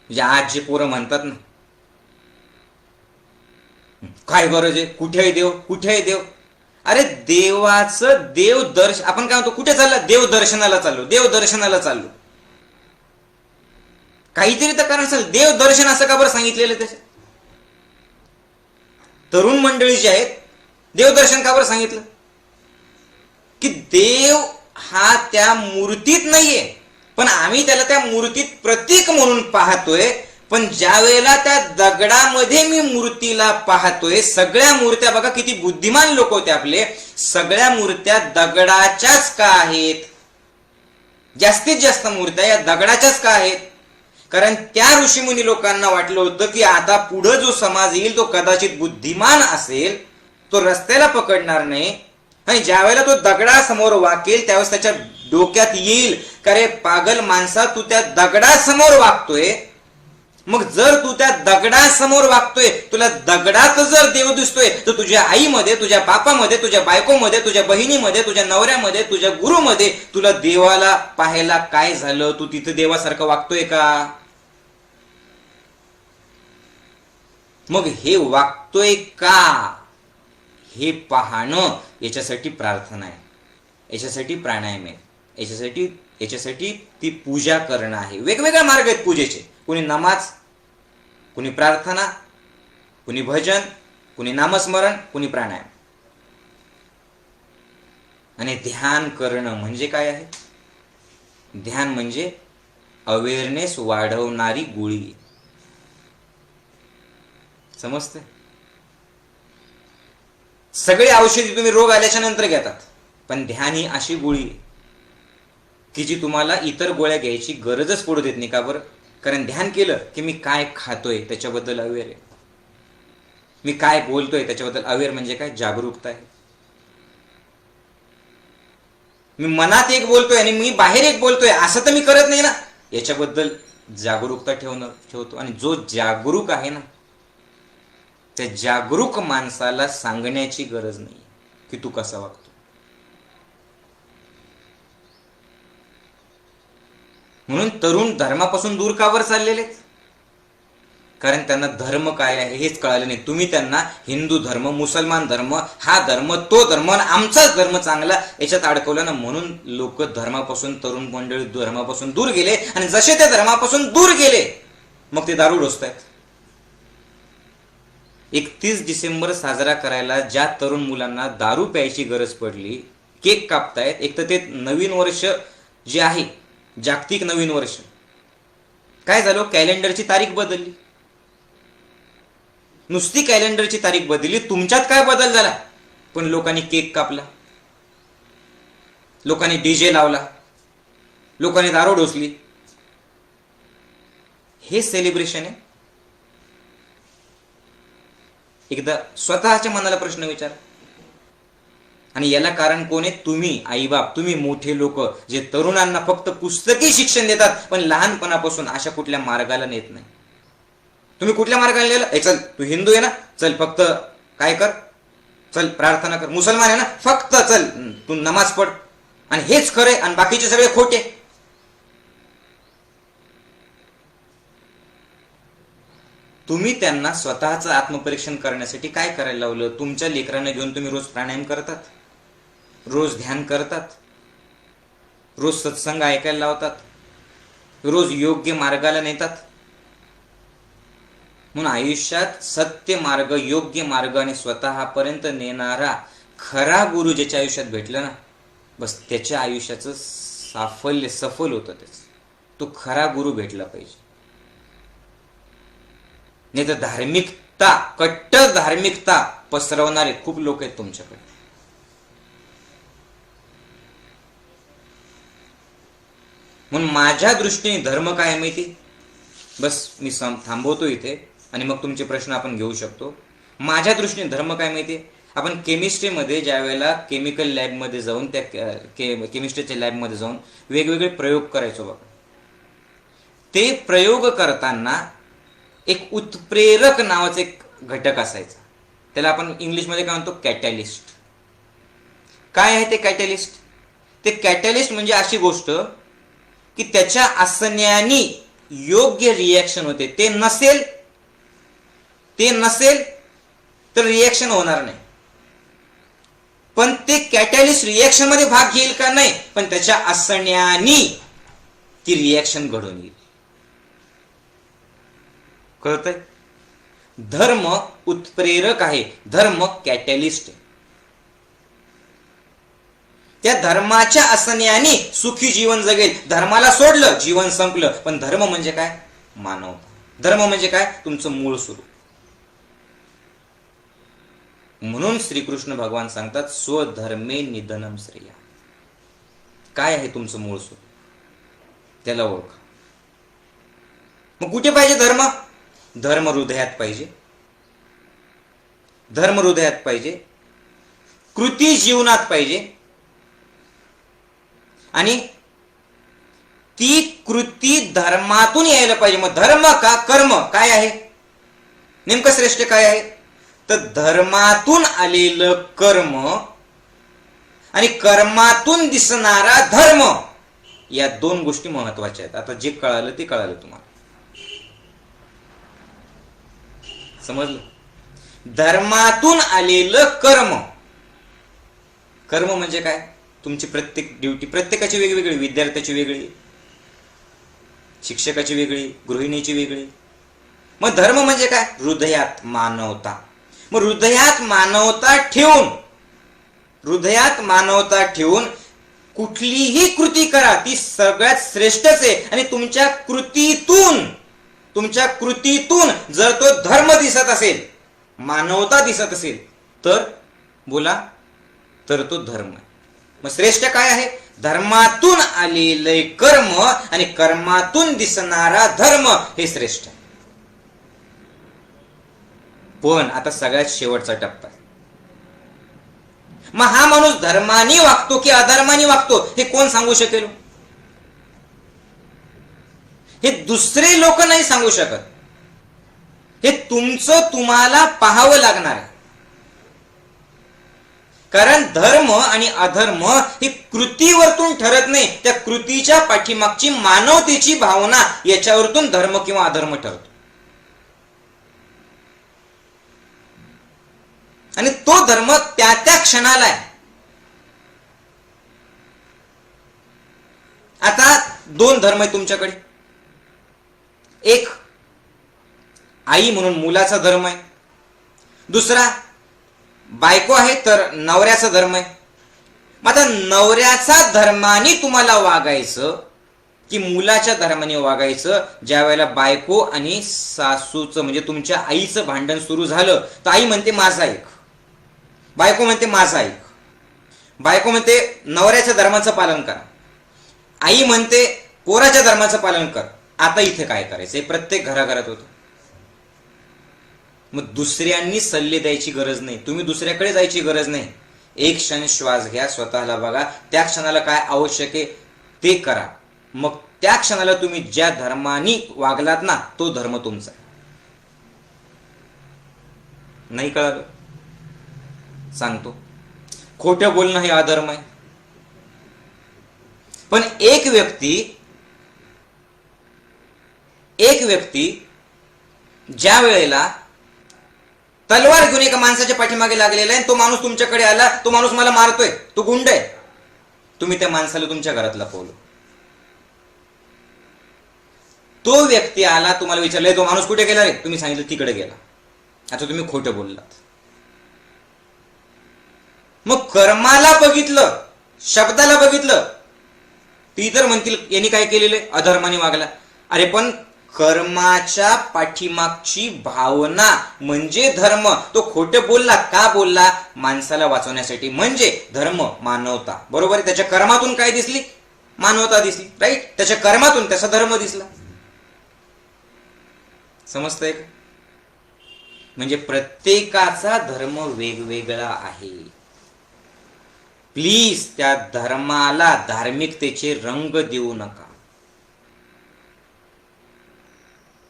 म्हणजे आज जे पोरं म्हणतात ना, काय गरज आहे, कुठे आहे देव, कुठे आहे देव? अरे देवाचं देव दर्शन, आपण काय म्हणतो, कुठे चालला? देव दर्शनाला चाललो, देव दर्शनाला चाललो. काहीतरी तर कारण असेल. देव दर्शन असं का बरं सांगितलेलं त्याच्यात? तरुण मंडळी जी आहेत, देवदर्शन का बरं सांगितलं? की देव हा त्या मूर्तीत नाहीये, पण आम्ही त्याला त्या मूर्तीत प्रतीक म्हणून पाहतोय. पण ज्या वेळेला त्या दगडामध्ये मी मूर्तीला पाहतोय, सगळ्या मूर्त्या बघा किती बुद्धिमान लोक होते आपले, सगळ्या मूर्त्या दगडाच्याच का आहेत? जास्तीत जास्त मूर्त्या या दगडाच्याच का आहेत? कारण त्या ऋषीमुनी लोकांना वाटलं होतं की आता पुढे जो समाज येईल तो कदाचित बुद्धिमान असेल, तो रस्त्याला पकडणार नाही, आणि ज्या वेळेला तो दगडासमोर वाकेल त्यावेळेस त्याच्या डोक्यात येईल का रे पागल माणसा, तू त्या दगडासमोर वागतोय, मग जर तू त्या दगडासमोर वागतोय, तुला दगडात जर देव दिसतोय, तर तुझ्या आईमध्ये, तुझ्या बापामध्ये, तुझ्या बायकोमध्ये, तुझ्या बहिणीमध्ये, तुझ्या नवऱ्यामध्ये, तुझ्या गुरुमध्ये तुला देवाला पाहायला काय झालं? तू तिथं देवासारखं वागतोय का? मग हे वागतोय का हे पाहणं, याच्यासाठी प्रार्थना आहे, याच्यासाठी प्राणायाम आहे, याच्यासाठी ती पूजा करणं आहे. वेगवेगळे मार्ग आहेत पूजेचे. कुणी नमाज, कुणी प्रार्थना, कुणी भजन, कुणी नामस्मरण, कुणी प्राणायाम. आणि ध्यान करणं म्हणजे काय आहे? ध्यान म्हणजे अवेअरनेस वाढवणारी गोळी. समजते? सगळे औषधी तुम्ही रोग आल्याच्या नंतर घेतात, पण ध्यान ही अशी गोळी आहे की जी तुम्हाला इतर गोळ्या घ्यायची गरजच पडू देत नाही. का बरं? कारण ध्यान केलं की मी काय खातोय त्याच्याबद्दल अवेअर आहे, मी काय बोलतोय त्याच्याबद्दल अवेअर. म्हणजे काय? जागरूकता आहे. मी मनात एक बोलतोय आणि मी बाहेर एक बोलतोय असं तर मी करत नाही ना, याच्याबद्दल जागरूकता ठेवतो. आणि जो जागरूक आहे ना, त्या जागरूक माणसाला सांगण्याची गरज नाही की तू कसा वागतो. म्हणून तरुण धर्मापासून दूर का वर चाललेले? कारण त्यांना धर्म काय आहे हेच कळाले नाही. तुम्ही त्यांना हिंदू धर्म, मुसलमान धर्म, हा धर्म, तो धर्म, आमचाच धर्म चांगला याच्यात अडकवलं ना, म्हणून लोक धर्मापासून, तरुण मंडळी धर्मापासून दूर गेले. आणि जसे ते धर्मापासून दूर गेले मग ते दारू ढोसतायत. 31 डिसेंबर साजरा करायला ज्या तरुण मुलांना दारू प्यायची गरज पडली, केक कापतायत. एक तर ते नवीन वर्ष जे आहे, जागतिक नवीन वर्ष, काय झालं? कॅलेंडरची तारीख बदलली. नुसती कॅलेंडरची तारीख बदलली, तुमच्यात काय बदल झाला? पण लोकांनी केक कापला, लोकांनी डीजे लावला, लोकांनी दारू ढोसली. हे सेलिब्रेशन आहे? एकदा स्वतःच्या मनाला प्रश्न विचार. आणि याला कारण कोण आहे? तुम्ही आईबाप, तुम्ही मोठे लोक, जे तरुणांना फक्त पुस्तकी शिक्षण देतात पण लहानपणापासून अशा कुठल्या मार्गाला नेत नाही. तुम्ही कुठल्या मार्गाला नेलं? चल तू हिंदू आहे ना, चल फक्त काय कर, चल प्रार्थना कर. मुसलमान आहे ना, फक्त चल तू नमाज पढ, आणि हेच खरे आणि बाकीचे सगळे खोटे. तुम्ही त्यांना स्वतःचं आत्मपरीक्षण करण्यासाठी काय करायला लावलं? तुमच्या लेकरांना घेऊन तुम्ही रोज प्राणायाम करतात, रोज ध्यान करतात, रोज सत्संग ऐकायला लावतात, रोज योग्य मार्गाला नेतात. म्हणून आयुष्यात सत्य मार्ग, योग्य मार्ग आणि स्वतःपर्यंत नेणारा खरा गुरु ज्याच्या आयुष्यात भेटला ना, बस त्याच्या आयुष्याचं साफल्य, सफल होतं. तो खरा गुरु भेटला पाहिजे. नाही तर धार्मिकता, कट्टर धार्मिकता पसरवणारे खूप लोक आहेत तुमच्याकडे. म्हणून माझ्या दृष्टीने धर्म काय माहिती? बस मी थांबवतो इथे आणि मग तुमचे प्रश्न आपण घेऊ शकतो. माझ्या दृष्टीने धर्म काय माहिती? आपण केमिस्ट्रीमध्ये ज्या वेळेला केमिकल लॅबमध्ये जाऊन, त्या केमिस्ट्रीच्या लॅबमध्ये जाऊन वेगवेगळे प्रयोग करायचो बघा. ते प्रयोग करताना एक उत्प्रेरक नावाचा एक घटक असायचा. त्याला आपण इंग्लिशमध्ये काय म्हणतो? कॅटॅलिस्ट. काय आहे ते कॅटॅलिस्ट? ते कॅटॅलिस्ट म्हणजे अशी गोष्ट की त्याच्या असण्याने योग्य रिॲक्शन होते. ते नसेल तर रिॲक्शन होणार नाही. पण ते कॅटॅलिस्ट रिॲक्शन मध्ये भाग घेईल का? नाही, पण त्याच्या असण्याने ती रिॲक्शन घडून येईल. कळतंय? धर्म उत्प्रेरक आहे, धर्म कॅटॅलिस्ट आहे. त्या धर्माच्या असण्याने सुखी जीवन जगेल. धर्माला सोडलं, जीवन संपलं. पण धर्म म्हणजे काय? मानवता. धर्म म्हणजे काय? तुमचं मूळ स्वरूप. म्हणून श्रीकृष्ण भगवान सांगतात, स्वधर्मे निधनम श्रेया. काय आहे तुमचं मूळ स्वरूप? त्याला ओळखा. मग कुठे पाहिजे धर्म? धर्म हृदयात पाहिजे. धर्म हृदयात पाहिजे, कृती जीवनात पाहिजे. आणि ती कृती धर्मातून यायला पाहिजे. मग धर्म का कर्म काय आहे? नेमकं श्रेष्ठ काय आहे? तर धर्मातून आलेलं कर्म आणि कर्मातून दिसणारा धर्म, या दोन गोष्टी महत्वाच्या आहेत. आता जे कळालं ते कळालं तुम्हाला. समजलं? धर्मातून आलेलं कर्म. कर्म म्हणजे काय? तुमची प्रत्येक ड्युटी प्रत्येकाची वेगवेगळी, विद्यार्थ्याची वेगळी, शिक्षकाची वेगळी, गृहिणीची वेगळी. मग धर्म म्हणजे काय? हृदयात मानवता. मग हृदयात मानवता ठेवून कुठलीही कृती करा, ती सगळ्यात श्रेष्ठच आहे. आणि तुमच्या कृतीतून जर तो धर्म दिसत असेल, मानवता दिसत असेल, तर बोला, तर तो धर्म आहे. मग श्रेष्ठ काय आहे? धर्मातून आलेले कर्म आणि कर्मातून दिसणारा धर्म हे श्रेष्ठ आहे. पण आता सगळ्यात शेवटचा टप्पा आहे. मग हा माणूस धर्माने वागतो की अधर्माने वागतो हे कोण सांगू शकेल? हे दुसरे लोक नाही सांगू शकत. हे तुम्हाला पाहावं लागणार आहे. कारण धर्म आणि अधर्म ही कृतीवरतून ठरत नाही, त्या कृतीच्या पाठीमागची मानवतेची भावना याच्यावरतून धर्म किंवा अधर्म ठरतो. आणि तो धर्म त्या त्या क्षणाला आहे. आता दोन धर्म आहे तुमच्याकडे. एक आई म्हणून मुलाचा धर्म आहे, दुसरा बायको आहे तर नवऱ्याचा धर्म आहे. मग आता नवऱ्याचा धर्माने तुम्हाला वागायचं की मुलाच्या धर्माने वागायचं? ज्या वेळेला बायको आणि सासूचं म्हणजे तुमच्या आईचं भांडण सुरू झालं तर आई म्हणते माझा ऐक, बायको म्हणते माझा ऐक. बायको म्हणते नवऱ्याच्या धर्माचं पालन करा, आई म्हणते पोराच्या धर्माचं पालन कर. आता इथे काय करायचं? प्रत्येक घराघरात होतं. मग दुसऱ्यांनी सल्ले द्यायची गरज नाही, तुम्ही दुसऱ्याकडे जायची गरज नाही. एक क्षण श्वास घ्या, स्वतःला बघा, त्या क्षणाला काय आवश्यक आहे ते करा. मग त्या क्षणाला तुम्ही ज्या धर्माने वागलात ना, तो धर्म तुमचा. नाही कळालं? सांगतो, खोटं बोलणं हे अधर्म आहे. पण एक व्यक्ती ज्या वेळेला तलवार घेऊन एका माणसाच्या पाठीमागे लागलेला आहे, तो माणूस तुमच्याकडे आला, तो माणूस मला मारतोय, तो गुंड आहे, तुम्ही त्या माणसाला तुमच्या घरात लपवलं. तो व्यक्ती आला, तुम्हाला विचारलं तो माणूस कुठे गेला रे? तुम्ही सांगितलं तिकडे गेला. आता तुम्ही खोटं बोललात. मग कर्माला बघितलं, शब्दाला बघितलं, ती तर म्हणतील यांनी काय केलेलं आहे? अधर्माने वागला. अरे पण कर्माच्या पाठीमागची भावना म्हणजे धर्म. तो खोटं बोलला का बोलला? माणसाला वाचवण्यासाठी, म्हणजे धर्म, मानवता. बरोबर आहे? त्याच्या कर्मातून काय दिसली? मानवता दिसली. राईट? त्याच्या कर्मातून त्याचा धर्म दिसला. समजतंय का? म्हणजे प्रत्येकाचा धर्म वेगवेगळा आहे. प्लीज त्या धर्माला धार्मिकतेचे रंग देऊ नका,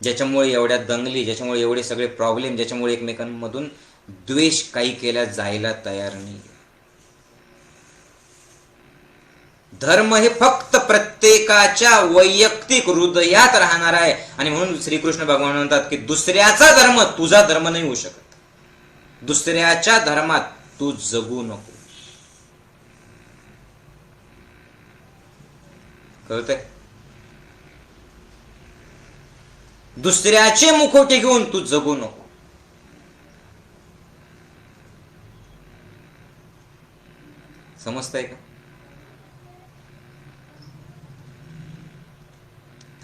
ज्याच्यामुळे एवढ्या दंगली, ज्याच्यामुळे एवढे सगळे प्रॉब्लेम, ज्याच्यामुळे एकमेकांमधून द्वेष काही केल्या जायला तयार नाही. धर्म हे फक्त प्रत्येकाच्या वैयक्तिक हृदयात राहणार आहे. आणि म्हणून श्रीकृष्ण भगवान म्हणतात की दुसऱ्याचा धर्म तुझा धर्म नाही होऊ शकत. दुसऱ्याच्या धर्मात तू जगू नको. कळतंय? दुसऱ्याचे मुखवटे घेऊन तू जगू नको. समजतंय का?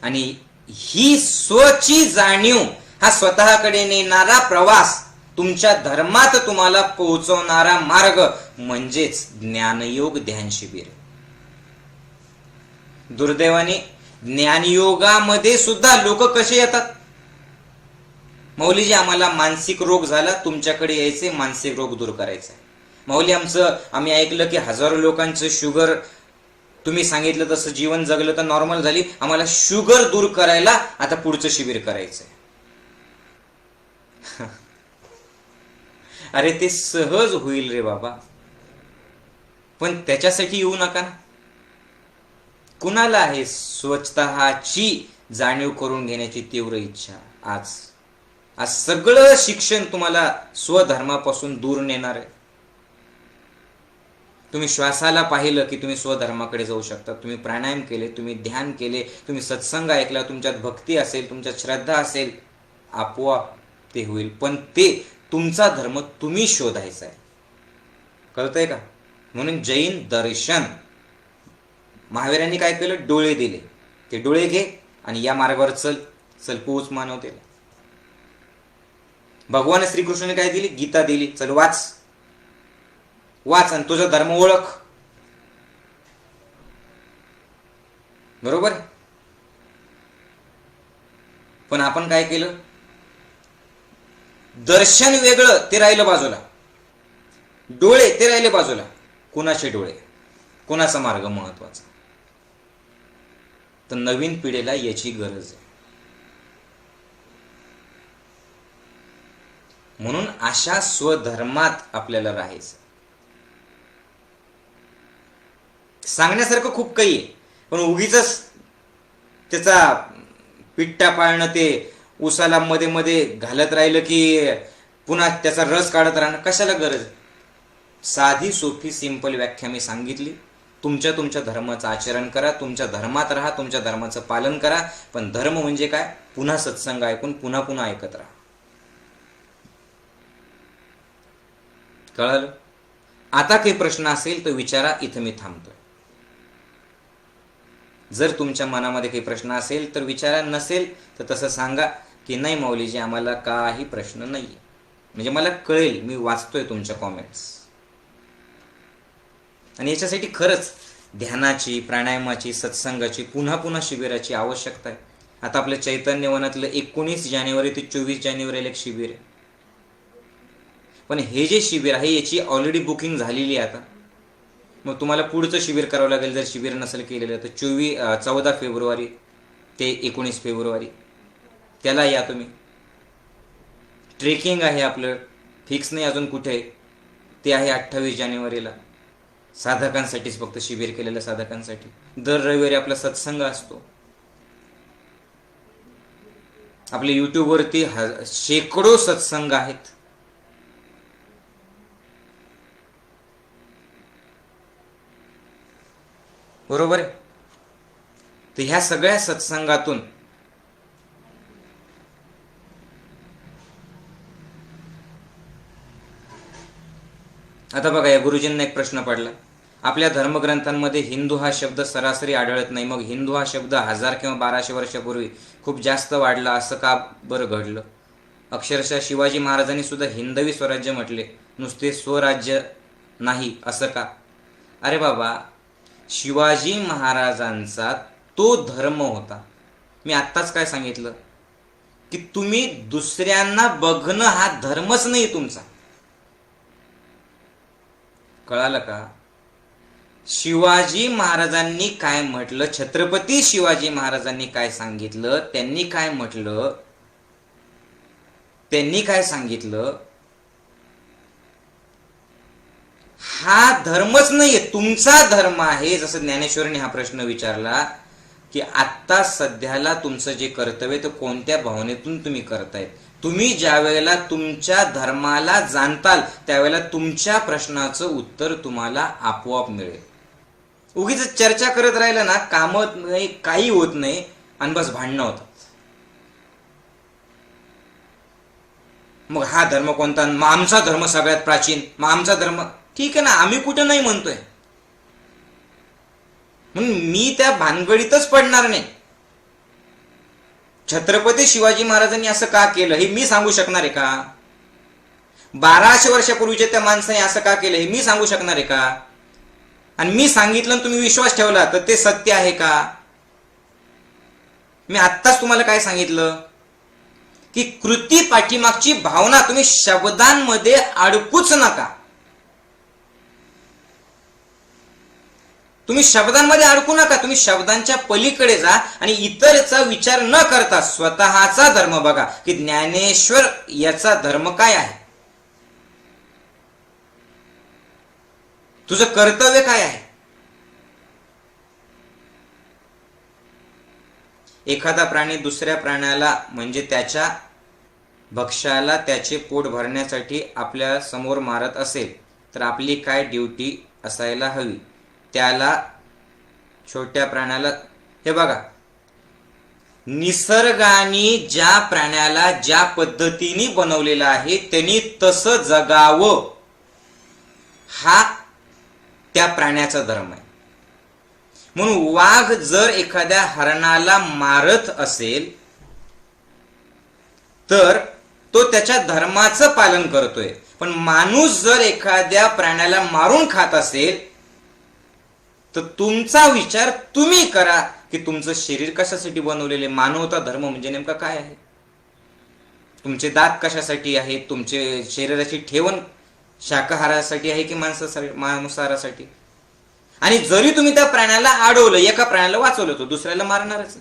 आणि ही स्वची जाणीव, हा स्वतःकडे नेणारा प्रवास, तुमच्या धर्मात तुम्हाला पोहोचवणारा मार्ग म्हणजेच ज्ञानयोग ध्यान शिबिर. दुर्दैवाने ज्ञानयोगामध्ये सुद्धा लोक कसे येतात? माऊलीजी आम्हाला मानसिक रोग झाला, तुमच्याकडे यायचे, मानसिक रोग दूर करायचा. माऊली आम्ही ऐकलं की हजारो लोकांचं शुगर, तुम्ही सांगितलं तसं जीवन जगलं तर नॉर्मल झाली, आम्हाला शुगर दूर करायला आता पुढचं शिबिर करायचंय. अरे ते सहज होईल रे बाबा, पण त्याच्यासाठी येऊ नका ना. कुणाला आहे स्वतःची जाणीव करून घेण्याची तीव्र इच्छा? आज सगळं शिक्षण तुम्हाला स्वधर्मापासून दूर नेणार आहे. तुम्ही श्वासाला पाहिलं की तुम्ही स्वधर्माकडे जाऊ शकता. तुम्ही प्राणायाम केले, तुम्ही ध्यान केले, तुम्ही सत्संग ऐकला, तुमच्यात भक्ती असेल, तुमच्यात श्रद्धा असेल, आपोआप ते होईल. पण ते तुमचा धर्म तुम्ही शोधायचा आहे. कळतंय का? म्हणून जैन दर्शन, महावीरांनी काय केलं? डोळे दिले. ते डोळे घे आणि या मार्गावर चल पोच मानवतेला. भगवान श्रीकृष्णाने काय दिली? गीता दिली. चल वाच आणि तुझा धर्म ओळख. बरोबर? पण आपण काय केलं? दर्शन वेगळं, ते राहिलं बाजूला. डोळे ते राहिले बाजूला. कुणाचे डोळे? कुणाचा मार्ग महत्वाचा? तर नवीन पिढीला याची गरज आहे. म्हणून अशा स्वधर्मात आपल्याला राहायचं. सांगण्यासारखं खूप काही आहे, पण उगीच त्याचा पिट्टा पाळणं, ते उसाला मध्ये मध्ये घालत राहिलं की पुन्हा त्याचा रस काढत राहणं, कशाला गरज? साधी सोपी सिंपल व्याख्या मी सांगितली. तुमच्या धर्माचं आचरण करा, तुमच्या धर्मात राहा, तुमच्या धर्माचं पालन करा. पण धर्म म्हणजे काय? पुन्हा सत्संग ऐकून पुन्हा ऐकत राहा. कळलं? आता काही प्रश्न असेल तर विचारा, इथं मी थांबतोय. जर तुमच्या मनामध्ये काही प्रश्न असेल तर विचारा, नसेल तर तसं सांगा की नाही माऊलीजी आम्हाला काही प्रश्न नाहीये. म्हणजे मला कळेल, मी वाचतोय तुमच्या कॉमेंट्स. आणि याच्यासाठी खरंच ध्यानाची, प्राणायामाची, सत्संगाची, पुन्हा शिबिराची आवश्यकता आहे. आता आपल्या चैतन्य वनातलं 19 जानेवारी ते 24 जानेवारीला एक शिबिर आहे. पण हे जे शिबिर आहे याची ऑलरेडी बुकिंग झालेली आहे. आता मग तुम्हाला पुढचं शिबिर करावं लागेल जर शिबिर नसेल केलेलं तर. 14 फेब्रुवारी ते 19 फेब्रुवारी त्याला या तुम्ही. ट्रेकिंग आहे आपलं, फिक्स नाही अजून कुठे, ते आहे 28 जानेवारीला. साधकांसाठीच फक्त शिबिर केलेलं, साधकांसाठी. दर रविवारी आपला सत्संग असतो. आपल्या युट्यूबवरती शेकडो सत्संग आहेत. बरोबर आहे? तर ह्या सगळ्या सत्संगातून आता बघा, या गुरुजींना एक प्रश्न पडला. आपल्या धर्मग्रंथांमध्ये हिंदू हा शब्द सरासरी आढळत नाही, मग हिंदू हा शब्द 1000 किंवा 1200 वर्षापूर्वी खूप जास्त वाढला, असं का बरं घडलं? अक्षरशः शिवाजी महाराजांनी सुद्धा हिंदवी स्वराज्य म्हटले, नुसते स्वराज्य नाही, असं का? अरे बाबा, शिवाजी महाराजांचा तो धर्म होता. मी आत्ताच काय सांगितलं की तुम्ही दुसऱ्यांना बघणं हा धर्मच नाही तुमचा. कळालं का? शिवाजी महाराजांनी काय म्हटलं, छत्रपती शिवाजी महाराजांनी काय सांगितलं, त्यांनी काय म्हटलं, त्यांनी काय सांगितलं, हा धर्मच नाहीये, तुमचा धर्म आहे. जसं ज्ञानेश्वरांनी हा प्रश्न विचारला की आत्ता सध्याला तुमचं जे कर्तव्य तर कोणत्या भावनेतून तुम्ही करताय. तुम्ही ज्या वेळेला तुमच्या धर्माला जाणताल त्यावेळेला तुमच्या प्रश्नाचं उत्तर तुम्हाला आपोआप मिळेल. उगीच चर्चा करत राहिलं ना, कामत नाही, काही होत नाही, आणि बस भांडणं होतात. मग हा धर्म कोणता? मग आमचा धर्म सगळ्यात प्राचीन, मग आमचा धर्म. ठीक आहे ना, आम्ही कुठं नाही म्हणतोय, म्हणून मी त्या भानगडीतच पडणार नाही. छत्रपती शिवाजी महाराजांनी असं का केलं हे मी सांगू शकणार आहे का? 1200 वर्षापूर्वीच्या त्या माणसाने असं का केलं हे मी सांगू शकणार आहे का? आणि मी सांगितलं तुम्ही विश्वास ठेवला तर ते सत्य आहे का? मी आत्ताच तुम्हाला काय सांगितलं की कृती पाठीमागची भावना तुम्ही शब्दांमध्ये अडकूच नका. तुम्ही शब्दांमध्ये अडकू नका. तुम्ही शब्दांच्या पलीकडे जा आणि इतरचा विचार न करता स्वतःचा धर्म बघा की ज्ञानेश्वर याचा धर्म काय आहे, तुझं कर्तव्य काय आहे. एखादा प्राणी दुसऱ्या प्राण्याला म्हणजे त्याच्या भक्ष्याला त्याचे पोट भरण्यासाठी आपल्या समोर मारत असेल तर आपली काय ड्युटी असायला हवी. त्याला छोट्या प्राण्याला हे बघा, निसर्गाने ज्या प्राण्याला ज्या पद्धतीने बनवलेलं आहे त्यांनी तसं जगावं हा त्या प्राण्याचा धर्म आहे. म्हणून वाघ जर एखाद्या हरणाला मारत असेल तर तो त्याच्या धर्माचं पालन करतोय. पण माणूस जर एखाद्या प्राण्याला मारून खात असेल तर तुमचा विचार तुम्ही करा की तुमचं शरीर कशासाठी बनवलेले. मानवता धर्म म्हणजे नेमका काय आहे. तुमचे दात कशासाठी आहेत, तुमचे शरीराची ठेवण शाकाहारासाठी आहे की मांसाहारासाठी. आणि जरी तुम्ही त्या प्राण्याला अडवलं, एका प्राण्याला वाचवलं तो दुसऱ्याला मारणारच.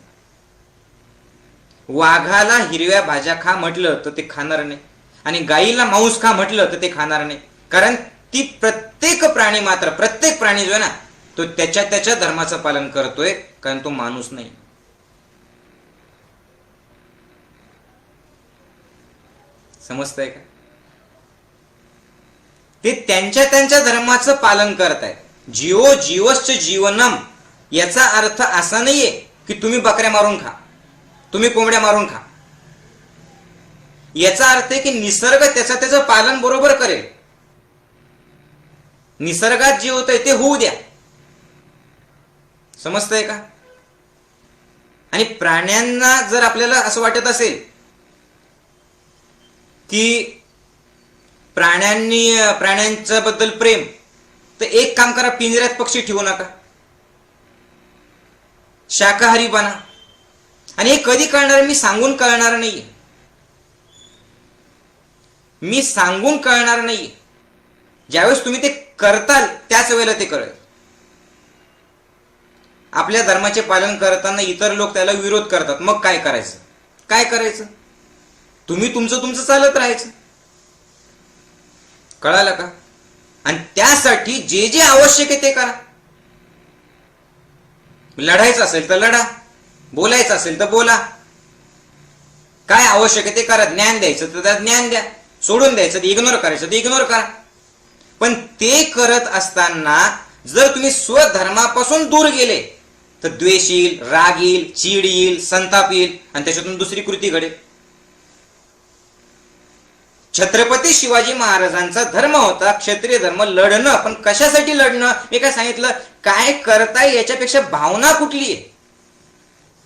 वाघाला हिरव्या भाज्या खा म्हटलं तर ते खाणार नाही आणि गाईला मांस खा म्हटलं तर ते खाणार नाही. कारण ती प्रत्येक प्राणी मात्र प्रत्येक प्राणी जो आहे ना तो त्याच्या त्याच्या धर्माचं पालन करतोय, कारण तो माणूस नाही. समजतंय का. ते त्यांच्या त्यांच्या धर्माचं पालन करतायत. जीवो जीवश्च जीवनम याचा अर्थ असा नाहीये की तुम्ही बकऱ्या मारून खा, तुम्ही कोंबड्या मारून खा. याचा अर्थ आहे की निसर्ग त्याचं पालन बरोबर करेल. निसर्गात जे होतंय ते होऊ द्या. समजतंय का. आणि प्राण्यांना जर आपल्याला असं वाटत असेल की प्राण्यांच्या बद्दल प्रेम, तर एक काम करा, पिंजऱ्यात पक्षी ठेवू नका, शाकाहारी बना. आणि हे कधी कळणार, मी सांगून कळणार नाहीये, मी सांगून कळणार नाहीये. ज्यावेळेस तुम्ही ते करताल त्याच वेळेला ते कळेल. आपल्या धर्माचे पालन करताना इतर लोक त्याला विरोध करतात, मग काय करायचं. काय करायचं, तुम्ही तुमचं चालत राहायचं. कळालं का. आणि त्यासाठी जे जे आवश्यक आहे ते करा. लढायचं असेल तर लढा, बोलायचं असेल तर बोला, काय आवश्यक आहे ते करा. ज्ञान द्यायचं तर ज्ञान द्या, सोडून द्यायचं तर इग्नोर करायचं तर इग्नोर करा. पण ते करत असताना जर तुम्ही स्वधर्मापासून दूर गेले तर द्वेष येईल, राग येईल, चीड येईल, संताप येईल आणि त्याच्यातून दुसरी कृती घडेल. छत्रपती शिवाजी महाराजांचा धर्म होता क्षत्रिय धर्म, लढणं. पण कशासाठी लढणं, मी काय सांगितलं, काय करताय याच्यापेक्षा भावना कुठली आहे.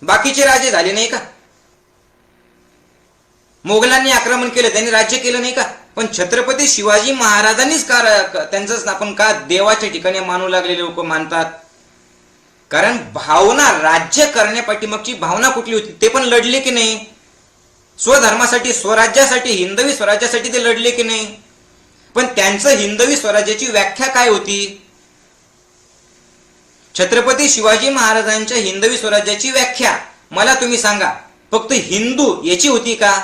बाकीचे राजे झाले नाही का, मोगलांनी आक्रमण केलं, त्यांनी राज्य केलं नाही का. पण छत्रपती शिवाजी महाराजांनीच त्यांचं आपण का देवाच्या ठिकाणी मानू लागलेले लोक मानतात. कारण भावना, राज्य करण्यापाठीमागची भावना कुठली होती, ते पण लढले की नाही. स्वधर्मासाठी, स्वराज्यासाठी, हिंदवी स्वराज्यासाठी ते लढले की नाही. पण त्यांचं हिंदवी स्वराज्याची व्याख्या काय होती. छत्रपती शिवाजी महाराजांच्या हिंदवी स्वराज्याची व्याख्या मला तुम्ही सांगा, फक्त हिंदू याची होती का.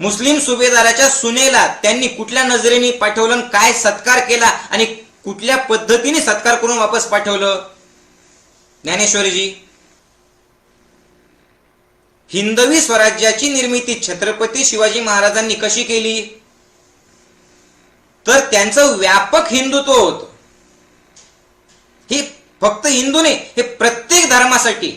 मुस्लिम सुभेदाराच्या सुनेला त्यांनी कुठल्या नजरेने पाठवलं, काय सत्कार केला आणि कुठल्या पद्धतीने सत्कार करून वापस पाठवलं. ज्ञानेश्वरीजी, हिंदवी स्वराज्याची निर्मिती छत्रपती शिवाजी महाराजांनी कशी केली, तर त्यांचं व्यापक हिंदुत्व होतं. हे फक्त हिंदू नाही, हे प्रत्येक धर्मासाठी.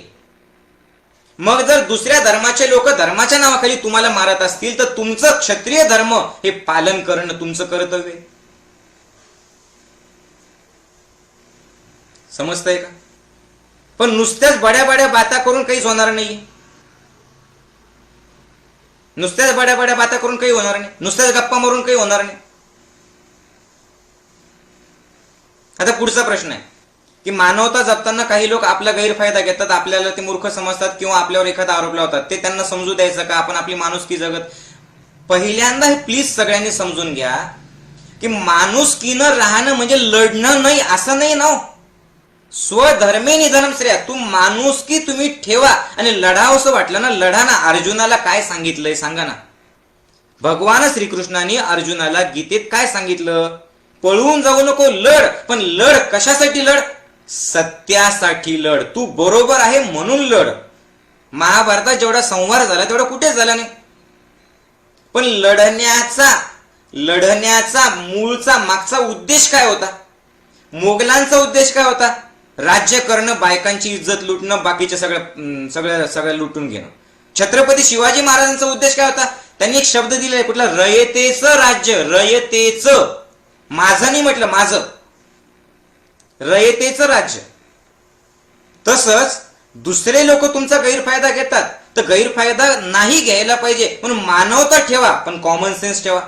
मग जर दुसऱ्या धर्माचे लोक धर्माच्या नावाखाली तुम्हाला मारत असतील तर तुमचं क्षत्रिय धर्म हे पालन करणं तुमचं कर्तव्य. समजतंय का. पण नुसत्याच बड्या बड्या बाता करून काहीच होणार नाही. नुसत्याच बड्या बड्या बाता करून काही होणार नाही, नुसत्याच गप्पा मारून काही होणार नाही. आता पुढचा प्रश्न आहे, की मानवता जपताना काही लोक आपला गैरफायदा घेतात, आपल्याला ते मूर्ख समजतात किंवा आपल्यावर एखादा आरोप लावतात. ते त्यांना समजू द्यायचं का आपण आपली माणुसकी जगत? पहिल्यांदा हे प्लीज सगळ्यांनी समजून घ्या की माणुसकीनं राहणं म्हणजे लढणं नाही, असं नाही ना. स्वधर्मे निधनम श्रेय. तू माणुसकी तुम्ही ठेवा आणि लढावंसं वाटलं ना लढा ना. अर्जुनाला काय सांगितलंय सांगा ना. भगवान श्रीकृष्णाने अर्जुनाला गीतेत काय सांगितलं? पळून जाऊ नको, लढ. पण लढ कशासाठी लढ? सत्यासाठी लढ. तू बरोबर आहे म्हणून लढ. महाभारतात जेवढा संहार झाला तेवढा कुठेच झाला नाही. पण लढण्याचा मूळचा मागचा उद्देश काय होता? मोगलांचा उद्देश काय होता? राज्य करणं, बायकांची इज्जत लुटणं, बाकीचे सगळं लुटून घेणं. छत्रपती शिवाजी महाराजांचा उद्देश काय होता? त्यांनी एक शब्द दिलाय कुठला? रयतेचं राज्य. रयतेचं, माझं नाही म्हटलं, माझं, रयतेचं राज्य. तसंच दुसरे लोक तुमचा गैरफायदा घेतात तर गैरफायदा नाही घ्यायला पाहिजे म्हणून मानवता ठेवा, पण कॉमन सेन्स ठेवा.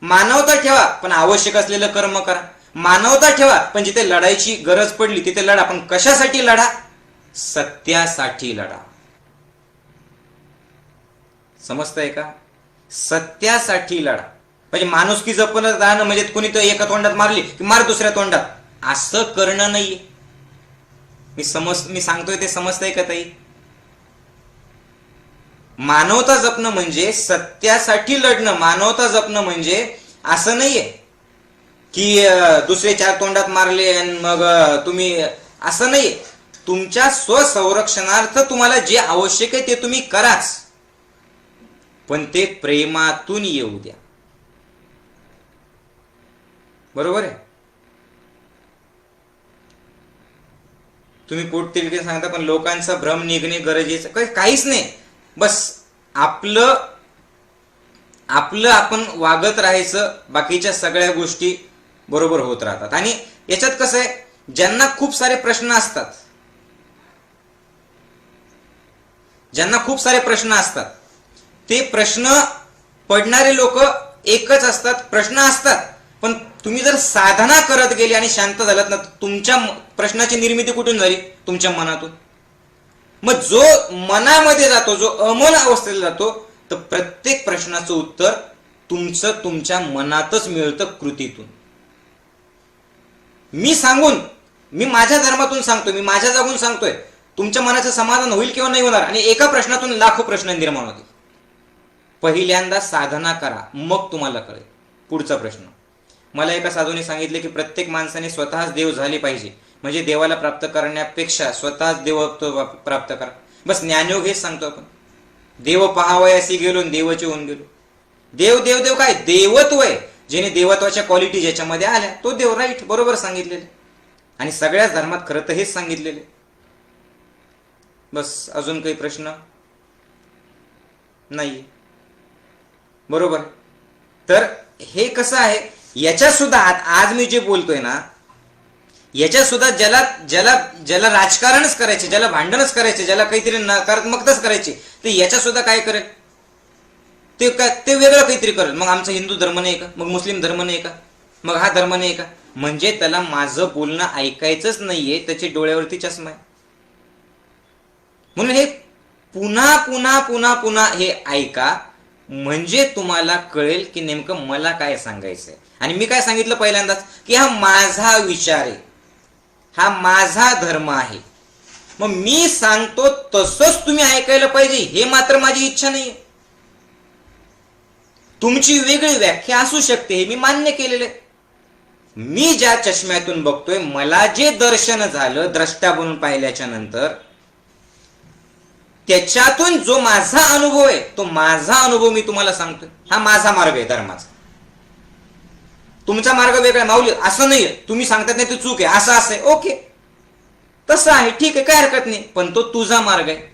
मानवता ठेवा पण आवश्यक असलेलं कर्म करा. मानवता ठेवा पण जिथे लढायची गरज पडली तिथे लढा. पण कशासाठी लढा? सत्यासाठी लढा. समजतंय का? सत्यासाठी लढा. म्हणजे माणुसकी जपणं राहणं म्हणजे कोणी तो एका तोंडात मारली की मार दुसऱ्या तोंडात, असं करणं नाहीये. मी सांगतोय ते समजतंय का ताई? मानवता जपणं म्हणजे सत्यासाठी लढणं. मानवता जपणं म्हणजे असं नाहीये की दुसरे चार तोंडात मारले आणि मग तुम्ही, असं नाहीये. तुमच्या स्वसंरक्षणार्थ तुम्हाला जे आवश्यक आहे ते तुम्ही कराच, पण ते प्रेमातून येऊ द्या. बरोबर आहे? तुम्ही पोटतिडकीने सांगता पण लोकांचा भ्रम निघणे गरजेचं काहीच नाही. बस आपलं आपण वागत राहायचं, बाकीच्या सगळ्या गोष्टी बरोबर होत राहतात. आणि याच्यात कसं आहे, ज्यांना खूप सारे प्रश्न असतात, ते प्रश्न पडणारे लोक एकच असतात. प्रश्न असतात पण तुम्ही जर साधना करत गेली आणि शांत झालात ना, तुमच्या प्रश्नाची निर्मिती कुठून झाली? तुमच्या मनातून. मग जो मनामध्ये जातो, जो अमन अवस्थेला जातो, तर प्रत्येक प्रश्नाचं उत्तर तुमच्या मनातच मिळतं, कृतीतून. मी माझ्या धर्मातून सांगतोय, मी माझ्या जागून सांगतोय. तुमच्या मनाचं समाधान होईल किंवा नाही होणार, आणि एका प्रश्नातून लाखो प्रश्न निर्माण होतील. पहिल्यांदा साधना करा, मग तुम्हाला कळेल. पुढचा प्रश्न, मला एका साधूने सांगितले की प्रत्येक माणसाने स्वतःच देव झाले पाहिजे. म्हणजे देवाला प्राप्त करण्यापेक्षा स्वतःच देवत्व प्राप्त करा. बस ज्ञानयोग हेच सांगतो आपण. देव पहावयासी गेलो देवचे होऊन गेलो. देव देव देव काय? देवत्व आहे. जेणे देवत्वाच्या क्वालिटी ज्याच्यामध्ये आल्या तो देव. राईट, बरोबर सांगितलेले. आणि सगळ्याच धर्मात खरं तर हेच सांगितलेले. बस अजून काही प्रश्न नाही? बरोबर. तर हे कसं आहे, याच्या सुद्धा आज मी जे बोलतोय ना, याच्या सुद्धा ज्याला राजकारणच करायचे, ज्याला भांडणच करायचे, ज्याला काहीतरी नकारात्मकताच करायची, तर याच्या सुद्धा काय करेल? ते वेगळं काहीतरी करेल. मग आमचा हिंदू धर्म नाही का? मग मुस्लिम धर्म नाही का? मग हा धर्म नाही का? म्हणजे त्याला माझं बोलणं ऐकायचंच नाहीये, त्याच्या डोळ्यावरती चष्मा आहे. म्हणून हे पुन्हा पुन्हा पुन्हा पुन्हा हे ऐका, म्हणजे तुम्हाला कळेल की नेमकं मला काय सांगायचंय. आणि मी काय सांगितलं पहिल्यांदाच, की हा माझा विचार आहे, हा माझा धर्म आहे. मग मी सांगतो तसंच तुम्ही ऐकायला पाहिजे, हे मात्र माझी इच्छा नाहीये. तुमची वेगळी व्याख्या असू शकते, हे मी मान्य केलेलं आहे. मी ज्या चष्म्यातून बघतोय, मला जे दर्शन झालं द्रष्टा बनून पाहिल्याच्या नंतर, त्याच्यातून जो माझा अनुभव आहे, तो माझा अनुभव मी तुम्हाला सांगतोय. हा माझा मार्ग आहे धर्माचा. तुमचा मार्ग वेगळा आहे. माऊली असं नाहीये, तुम्ही सांगतात नाही ते चूक आहे, असं आहे. ओके, तसं आहे, ठीक आहे, काय हरकत नाही. पण तो तुझा मार्ग आहे.